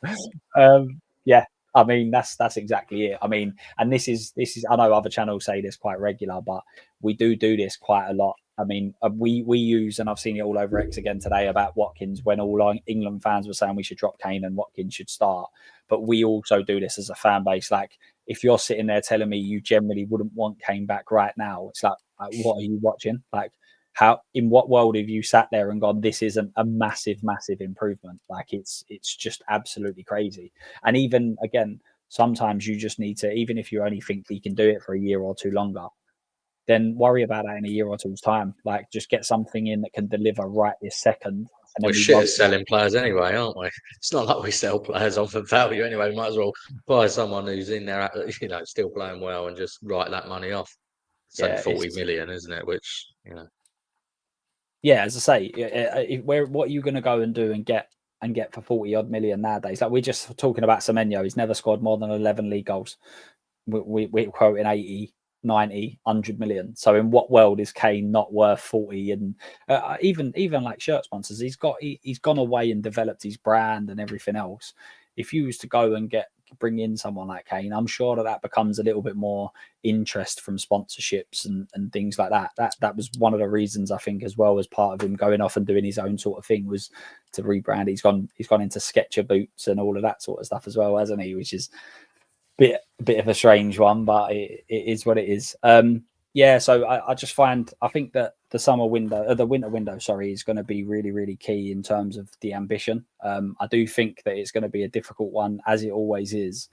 Yeah, I mean that's exactly it. I mean, and this is I know other channels say this quite regular, but we do this quite a lot. I mean, we use, and I've seen it all over X again today about Watkins when all England fans were saying we should drop Kane and Watkins should start. But we also do this as a fan base. Like, if you're sitting there telling me you generally wouldn't want Kane back right now, it's like what are you watching? Like, how, in what world have you sat there and gone, this isn't a massive improvement? Like, it's just absolutely crazy. And even again, sometimes you just need to, even if you only think he can do it for a year or two longer, then worry about that in a year or two's time. Like, just get something in that can deliver right this second. And We're shit at selling players anyway, aren't we? It's not like we sell players on for value anyway. We might as well buy someone who's in there, still playing well, and just write that money off. It's only 40 million, isn't it? Which, yeah, as I say, what are you going to go and do and get for 40 odd million nowadays? Like, we're just talking about Semenyo. He's never scored more than 11 league goals. We're quoting 80, 90, 100 million. So in what world is Kane not worth 40? And even like shirt sponsors, he's gone away and developed his brand and everything else. If you was to go and bring in someone like Kane, I'm sure that becomes a little bit more interest from sponsorships and things like that. That was one of the reasons, I think, as well, as part of him going off and doing his own sort of thing, was to rebrand. He's gone into Sketcher boots and all of that sort of stuff as well, hasn't he? Which is a bit of a strange one, but it is what it is. Yeah, so I think that the winter window, is going to be really, really key in terms of the ambition. I do think that it's going to be a difficult one, as it always is.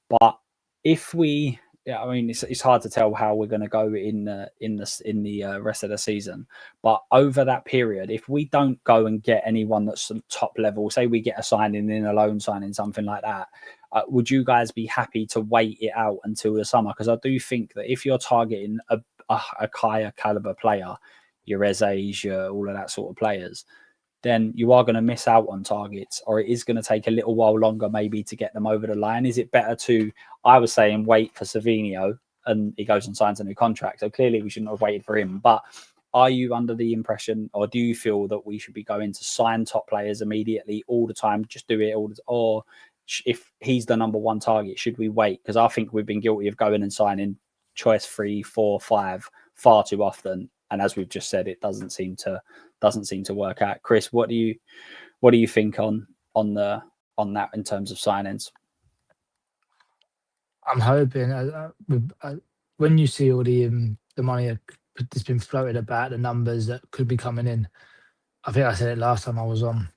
But if we, I mean, it's hard to tell how we're going to go in the rest of the season. But over that period, if we don't go and get anyone that's top level, say we get a signing in, a loan signing, something like that, would you guys be happy to wait it out until the summer? Because I do think that if you're targeting a higher caliber player, your Eze's, all of that sort of players, then you are going to miss out on targets, or it is going to take a little while longer maybe to get them over the line. Is it better to, I was saying, wait for Savinho and he goes and signs a new contract? So clearly we shouldn't have waited for him. But are you under the impression, or do you feel that we should be going to sign top players immediately all the time, just do it or if he's the number one target, should we wait? Because I think we've been guilty of going and signing choice 3, 4, 5 far too often, and as we've just said, it doesn't seem to work out. Chris, what do you think on that in terms of signings? I'm hoping when you see all the money that's been floated about, the numbers that could be coming in. I think I said it last time I was on.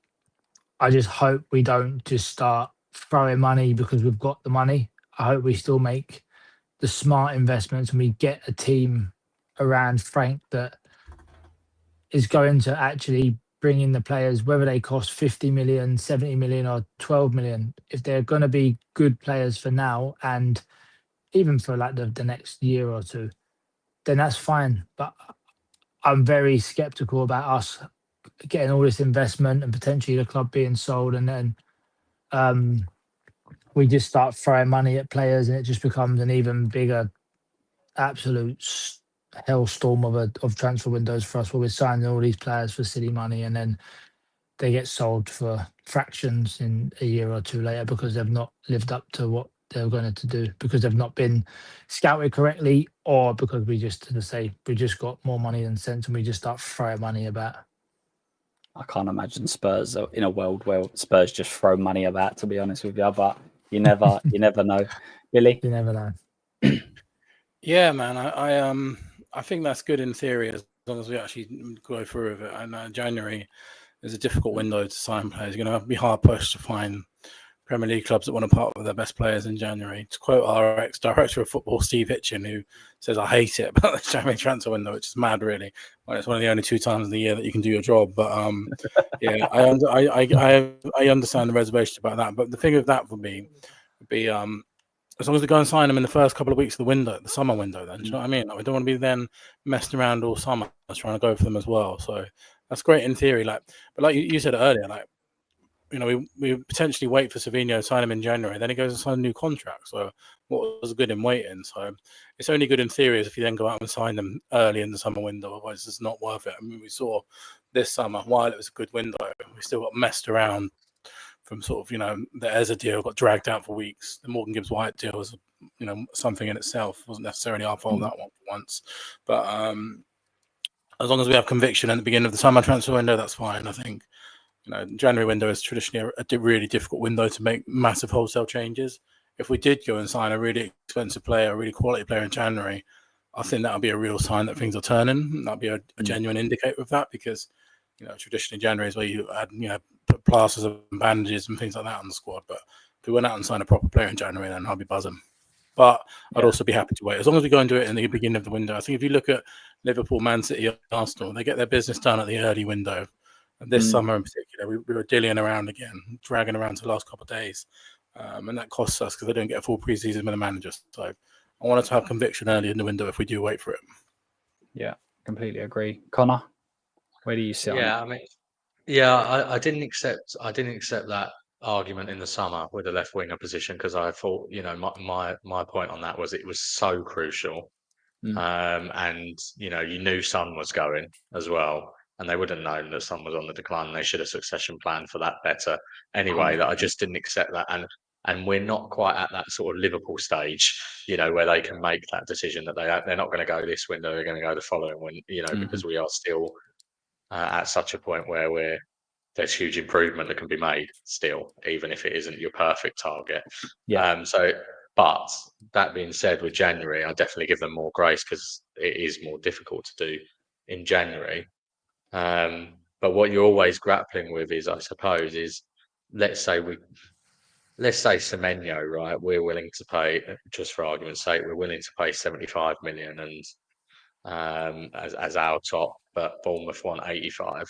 I just hope we don't just start throwing money because we've got the money. I hope we still make the smart investments and we get a team around Frank that is going to actually bring in the players, whether they cost 50 million, 70 million, or 12 million. If they're going to be good players for now and even for like the next year or two, then that's fine. But I'm very skeptical about us getting all this investment and potentially the club being sold, and then we just start throwing money at players and it just becomes an even bigger absolute hellstorm of transfer windows for us, where we're signing all these players for silly money and then they get sold for fractions in a year or two later because they've not lived up to what they're going to do, because they've not been scouted correctly, or because we just, to say, we just got more money than sense and we just start throwing money about. I can't imagine Spurs in a world where Spurs just throw money about, to be honest with you, but you never know. Billy? You never know. Yeah, man. I think that's good in theory as long as we actually go through with it. And January is a difficult window to sign players. You're going to be hard pushed to find Premier League clubs that want to part with their best players in January. To quote our ex-director of football, Steve Hitchin, who says, "I hate it about the January transfer window," which is mad, really. Well, it's one of the only 2 times in the year that you can do your job. But yeah, I understand the reservation about that. But the thing with that would be as long as we go and sign them in the first couple of weeks of the window, the summer window, then do you know what I mean? Like, we don't want to be then messing around all summer trying to go for them as well. So that's great in theory. But like you said earlier, we potentially wait for Savinho, sign him in January, then he goes and sign a new contract. So what was good in waiting? So it's only good in theory if you then go out and sign them early in the summer window. Otherwise, it's not worth it. I mean, we saw this summer, while it was a good window, we still got messed around from sort of, the Eza deal got dragged out for weeks. The Morgan Gibbs-White deal was, something in itself. It wasn't necessarily our fault, that one for once. But as long as we have conviction at the beginning of the summer transfer window, that's fine. I think, January window is traditionally a really difficult window to make massive wholesale changes. If we did go and sign a really expensive player, a really quality player in January, I think that would be a real sign that things are turning. That'd be a genuine indicator of that, because traditionally January is where you had put plasters and bandages and things like that on the squad. But if we went out and signed a proper player in January, then I'd be buzzing. But I'd also be happy to wait as long as we go and do it in the beginning of the window. I think if you look at Liverpool, Man City, Arsenal, they get their business done at the early window. And this summer in particular, we were dillying around again, dragging around to the last couple of days. And that costs us because they don't get a full preseason with a manager. So I wanted to have conviction early in the window if we do wait for it. Yeah, completely agree. Connor, where do you sit on it? I didn't accept that argument in the summer with the left winger position, because I thought, my point on that was it was so crucial. And you knew Son was going as well, and they would have known that Son was on the decline, and they should have succession planned for that better anyway. That I just didn't accept that, and we're not quite at that sort of Liverpool stage, where they can make that decision that they're not going to go this window, they're going to go the following one, because we are still at such a point where there's huge improvement that can be made still, even if it isn't your perfect target. But that being said, with January, I definitely give them more grace because it is more difficult to do in January. But what you're always grappling with is, I suppose, let's say Semenyo, right? We're willing to pay, just for argument's sake, we're willing to pay 75 million and as our top, but Bournemouth want 85.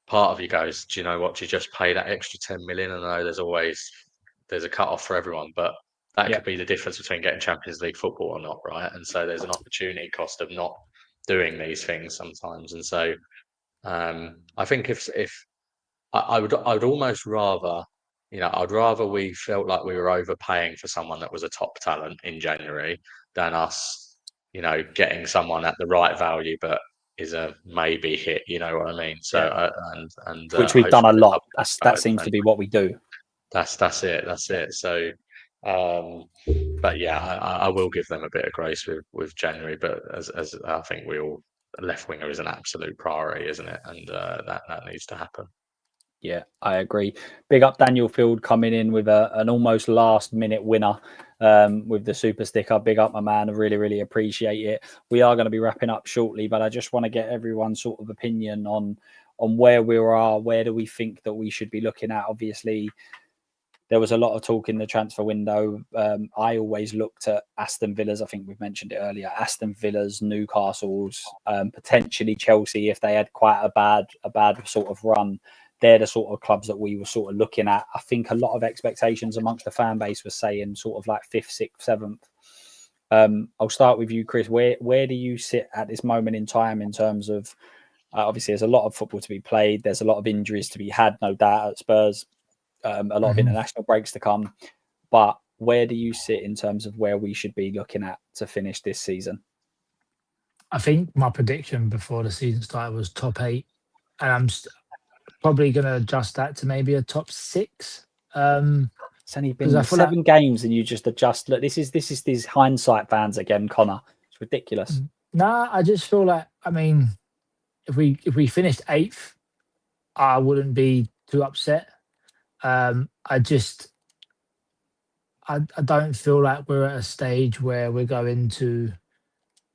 Part of you goes, do you know what? You just pay that extra 10 million. I know there's a cut off for everyone, but that could be the difference between getting Champions League football or not, right? And so there's an opportunity cost of not doing these things sometimes. And so I think if I would almost rather, I'd rather we felt like we were overpaying for someone that was a top talent in January than us, getting someone at the right value, but is a maybe hit, you know what I mean? So and which we've done a lot. That seems to be what we do. That's it. So but yeah, I will give them a bit of grace with January, but as I think left winger is an absolute priority, isn't it? And that needs to happen. Yeah, I agree. Big up Daniel Field coming in with an almost last minute winner with the super sticker. Big up, my man. I really, really appreciate it. We are going to be wrapping up shortly, but I just want to get everyone's sort of opinion on where we are. Where do we think that we should be looking at? Obviously, there was a lot of talk in the transfer window. I always looked at Aston Villa's. I think we've mentioned it earlier. Aston Villa's, Newcastle's, potentially Chelsea if they had quite a bad sort of run. They're the sort of clubs that we were sort of looking at. I think a lot of expectations amongst the fan base was saying sort of like 5th, 6th, 7th. I'll start with you, Chris. Where do you sit at this moment in time in terms of obviously there's a lot of football to be played. There's a lot of injuries to be had, no doubt, at Spurs. A lot of international breaks to come. But where do you sit in terms of where we should be looking at to finish this season? I think my prediction before the season started was top 8, and I'm probably going to adjust that to maybe a top 6. It's only been 7 games, and you just adjust. Look, this is these hindsight fans again, Connor. It's ridiculous. Nah, I just feel like, I mean, if we finished 8th, I wouldn't be too upset. I don't feel like we're at a stage where we're going to.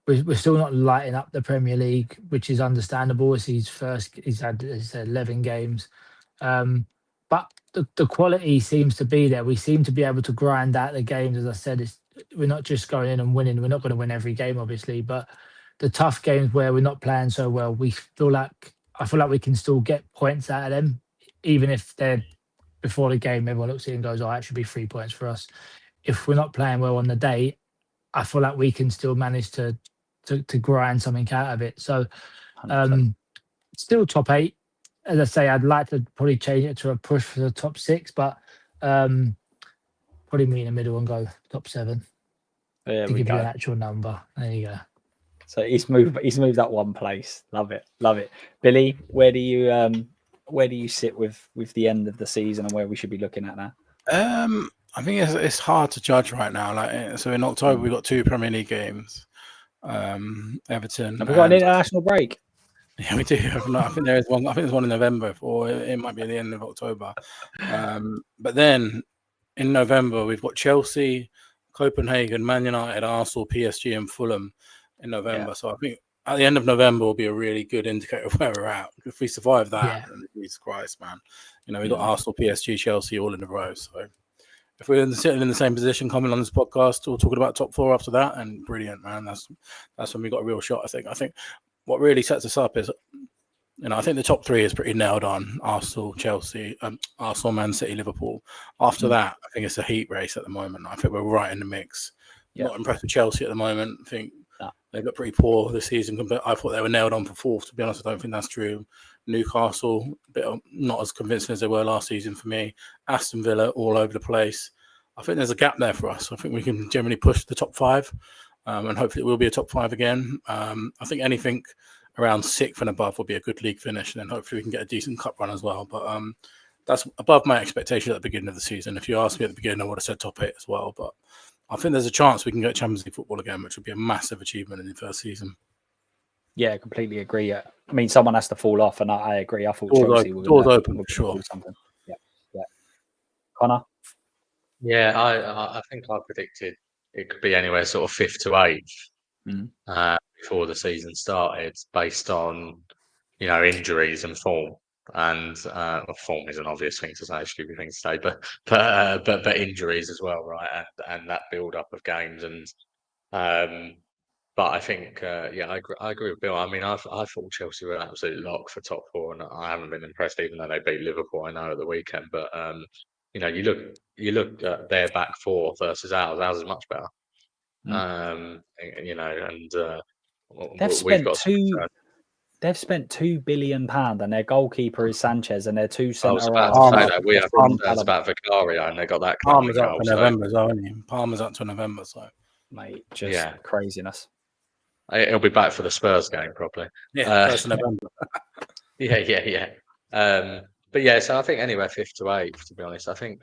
We're still not lighting up the Premier League, which is understandable. It's he's had 11 games, but the quality seems to be there. We seem to be able to grind out the games. As I said, we're not just going in and winning. We're not going to win every game, obviously, but the tough games where we're not playing so well, I feel like we can still get points out of them, even if they're before the game. Everyone looks at it and goes, "Oh, it should be 3 points for us." If we're not playing well on the day, I feel like we can still manage to grind something out of it. So still top 8. As I say, I'd like to probably change it to a push for the top 6, but probably meet in the middle and go top 7 to give you an actual number. There you go. So he's moved up 1 place. Love it. Billy, where do you sit with the end of the season and where we should be looking at now? I think it's hard to judge right now. Like, so in October we've got 2 Premier League games. Everton. Have we got an international break? Yeah, we do. I think there is one. I think there's one in November, or it might be at the end of October. But then in November we've got Chelsea, Copenhagen, Man United, Arsenal, PSG, and Fulham in November. Yeah. So I think at the end of November will be a really good indicator of where we're at. If we survive that, Jesus Christ, man! You know, we've got Arsenal, PSG, Chelsea all in a row. So if we're sitting in the same position, coming on this podcast, or talking about top 4 after that, and brilliant, man. That's when we got a real shot. I think what really sets us up is, you know, I think the top 3 is pretty nailed on: Arsenal, Chelsea, Arsenal, Man City, Liverpool. After that, I think it's a heat race at the moment. I think we're right in the mix. Not impressed with Chelsea at the moment. I think they've got pretty poor this season. I thought they were nailed on for 4th. To be honest, I don't think that's true. Newcastle, a bit not as convincing as they were last season for me. Aston Villa, all over the place. I think there's a gap there for us. I think we can generally push the top 5, and hopefully it will be a top 5 again. I think anything around 6th and above will be a good league finish, and then hopefully we can get a decent cup run as well. But that's above my expectation at the beginning of the season. If you asked me at the beginning, I would have said top 8 as well. But I think there's a chance we can get Champions League football again, which would be a massive achievement in the first season. Yeah, completely agree. I mean, someone has to fall off, and I agree. I thought Chelsea doors open for sure. Do something. Yeah. Connor? Yeah, I think I predicted it could be anywhere sort of 5th to 8th before the season started, based on, you know, injuries and form. And form is an obvious thing to say, a stupid thing to say, but injuries as well, right? And that build up of games, and but I think I agree with Bill. I mean, I thought Chelsea were an absolute lock for top 4, and I haven't been impressed, even though they beat Liverpool, I know, at the weekend. But you know, you look at their back 4 versus ours. Ours is much better. You know, and they've spent £2 billion, and their goalkeeper is Sanchez, and their 2 centre we have concerns about Vicario, and they got that. Palmer's up to November, isn't he? Palmer's up to November, so mate, just craziness. He'll be back for the Spurs game, probably. Yeah, 1st of November. yeah. But yeah, so I think anywhere 5th to 8th, to be honest. I think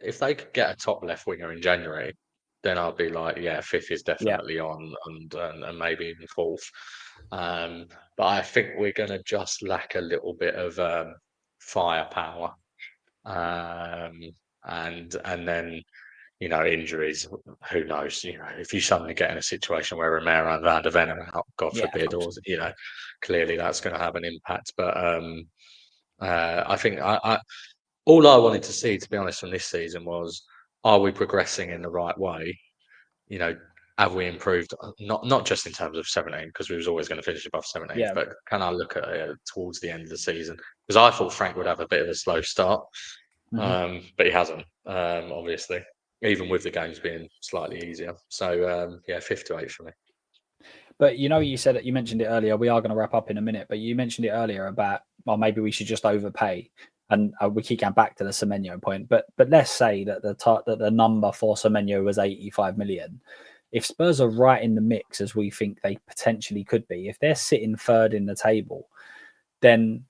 if they could get a top left winger in January, then I'll be like, 5th is definitely on, and maybe even 4th. But I think we're going to just lack a little bit of firepower, and then injuries, who knows? If you suddenly get in a situation where Romero and Van de Ven are out, God Yeah, forbid, or clearly that's going to have an impact. But I think all I wanted to see, to be honest, from this season was, are we progressing in the right way? Have we improved? Not just in terms of 17, because we was always going to finish above 17, yeah. but can I look at it towards the end of the season? Because I thought Frank would have a bit of a slow start, but he hasn't, obviously, even with the games being slightly easier. So, 5th to 8th for me. But you said that you mentioned it earlier. We are going to wrap up in a minute, but you mentioned it earlier about, well, maybe we should just overpay, and we keep going back to the Semenyo point. But let's say that the number for Semenyo was 85 million. If Spurs are right in the mix, as we think they potentially could be, if they're sitting third in the table, then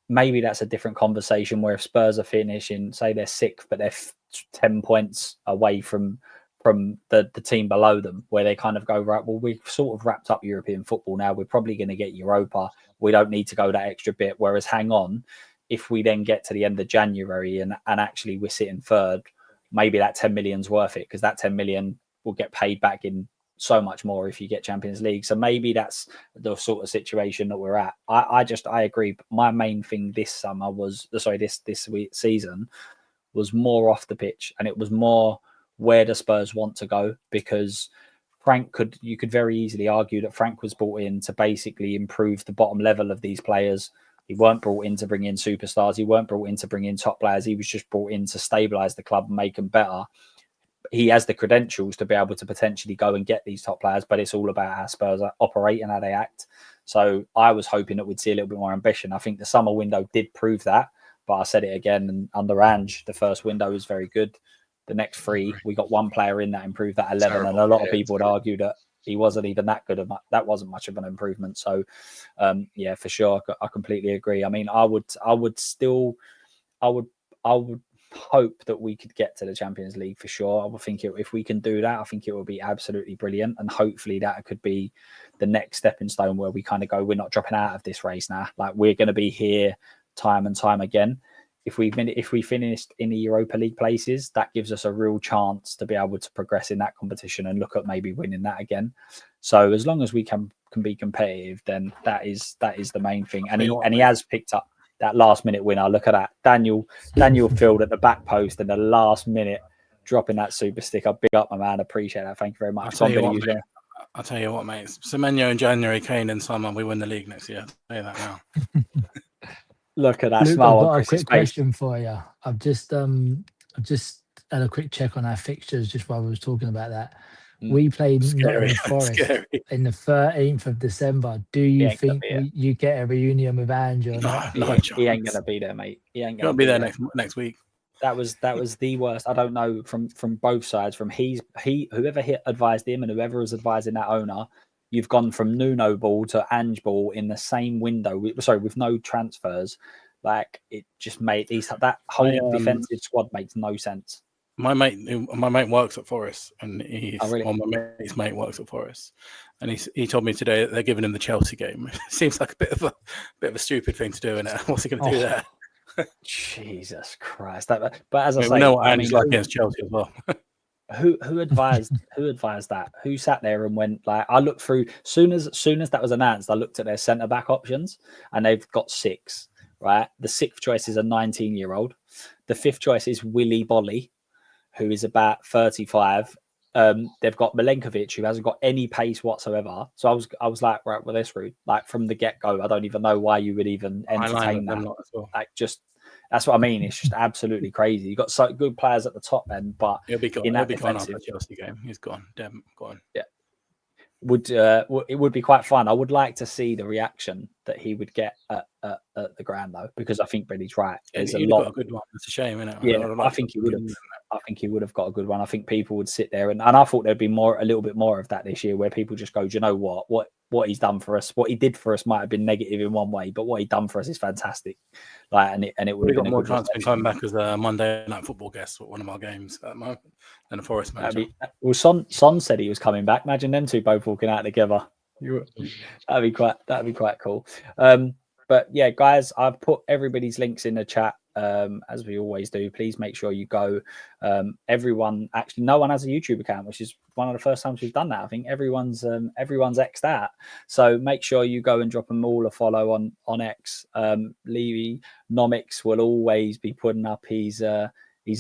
maybe that's a different conversation. Where if Spurs are finishing, say they're 6th, but they're 10 points away from the team below them, where they kind of go, right, well, we've sort of wrapped up European football now. We're probably going to get Europa. We don't need to go that extra bit. Whereas, hang on, if we then get to the end of January and actually we're sitting third, maybe that 10 million's worth it, because that 10 million will get paid back in so much more if you get Champions League. So maybe that's the sort of situation that we're at. I agree. My main thing this summer was, this season was more off the pitch, and it was more, where the Spurs want to go, because you could very easily argue that Frank was brought in to basically improve the bottom level of these players. He weren't brought in to bring in superstars. He weren't brought in to bring in top players. He was just brought in to stabilize the club and make them better. He has the credentials to be able to potentially go and get these top players, but it's all about how Spurs operate and how they act. So I was hoping that we'd see a little bit more ambition. I think the summer window did prove that, but I said it again, and under Ange, the first window was very good. The next 3, we got one player in that improved that 11, terrible. And a lot of people would argue that he wasn't even that good. That wasn't much of an improvement. So, for sure, I completely agree. I mean, I would hope that we could get to the Champions League for sure. I would think if we can do that, I think it will be absolutely brilliant, and hopefully that could be the next stepping stone where we kind of go, we're not dropping out of this race now. Like, we're going to be here time and time again. If we finished in the Europa League places, that gives us a real chance to be able to progress in that competition and look at maybe winning that again. So as long as we can be competitive, then that is the main thing. And he has picked up that last minute winner. Look at that, Daniel Field at the back post in the last minute, dropping that super stick. I'll big up my man. Appreciate that. Thank you very much. I'll tell you what, mate. Semenyo in January, Kane in summer. We win the league next year. I'll tell you that now. Look at that Luke, smile. I've got a quick question for you. I've just had a quick check on our fixtures just while we was talking about that. We played Nottingham Forest in the 13th of December. Do you think you get a reunion with Andrew or not? He ain't gonna be there, mate. He ain't gonna be there next week. That was the worst. I don't know from both sides. From whoever advised him and whoever was advising that owner. You've gone from Nuno ball to Ange ball in the same window. With no transfers. Like, it just made that whole defensive squad makes no sense. My mate works at Forest, and my mate's mate works at Forest, and he told me today that they're giving him the Chelsea game. It seems like a bit of a stupid thing to do, isn't it? What's he going to do there? Jesus Christ! But as I say, we know what Ange's like against Chelsea as well. Who advised that? Who sat there and went, like, I looked through soon as that was announced, I looked at their centre back options, and they've got 6, right? The 6th choice is a 19-year-old. The 5th choice is Willy Bolly, who is about 35. They've got Milenkovic, who hasn't got any pace whatsoever. So I was like, right, well, that's rude. Like, from the get-go, I don't even know why you would even entertain that. Well. Like, just that's what I mean. It's just absolutely crazy. You've got so good players at the top end, but he'll be gone. In that he'll be gone after defensive the Chelsea game. He's gone. Damn, gone. Yeah. It would be quite fun. I would like to see the reaction that he would get at the ground, though, because I think Billy's right. There's a lot. Got a good one. It's a shame, isn't it? Yeah, I think he would have. I think he would have got a good one. I think people would sit there and I thought there'd be a little bit more of that this year, where people just go, do you know what he's done for us? What he did for us might have been negative in one way, but what he done for us is fantastic. Like, and it would have got more chance of coming back as a Monday night football guest at one of our games at the moment than a Forest manager. Son said he was coming back. Imagine them two both walking out together. That'd be quite cool. But yeah, guys, I've put everybody's links in the chat. as we always do, please make sure you go. Everyone, actually, no one has a YouTube account, which is one of the first times we've done that. I think everyone's X'd out. So make sure you go and drop them all a follow on X. Levy Nomics will always be putting up his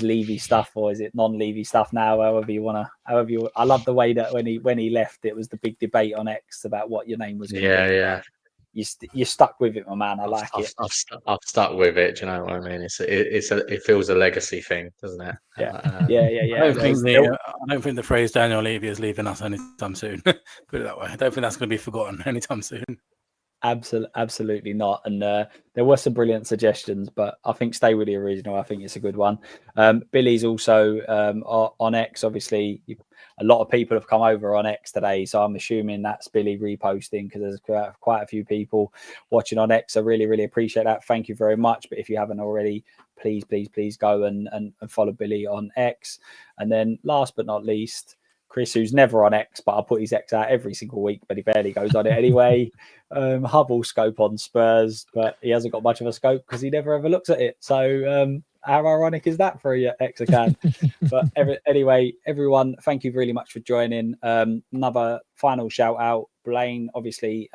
Levy stuff, or is it non-Levy stuff now? However you want to. I love the way that when he left, it was the big debate on X about what your name was going to be. Yeah. You're stuck with it, my man. I like it. I've stuck with it. Do you know what I mean? It feels a legacy thing, doesn't it? Yeah. I don't think the phrase Daniel Levy is leaving us anytime soon. Put it that way. I don't think that's going to be forgotten anytime soon. Absolutely not. And there were some brilliant suggestions, but I think stay with the original. I think it's a good one. Billy's also on X. Obviously, a lot of people have come over on X today, so I'm assuming that's Billy reposting, because there's quite a few people watching on X. I really appreciate that. Thank you very much. But if you haven't already, please go and follow Billy on X. And then last but not least, Chris, who's never on X, but I'll put his X out every single week, but he barely goes on it anyway. Hubble scope on Spurs, but he hasn't got much of a scope because he never ever looks at it. So how ironic is that for a X account? But anyway, everyone, thank you really much for joining. Another final shout out, Blaine. Obviously,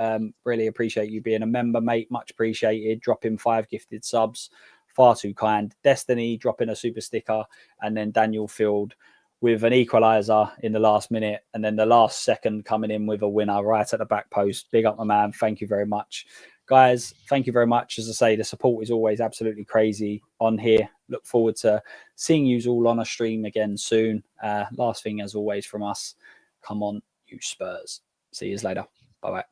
really appreciate you being a member, mate. Much appreciated. Dropping 5 gifted subs, far too kind. Destiny dropping a super sticker, and then Daniel Field with an equaliser in the last minute, and then the last second coming in with a winner right at the back post. Big up, my man. Thank you very much. Guys, thank you very much. As I say, the support is always absolutely crazy on here. Look forward to seeing you all on a stream again soon. Last thing, as always, from us, come on, you Spurs. See you later. Bye-bye.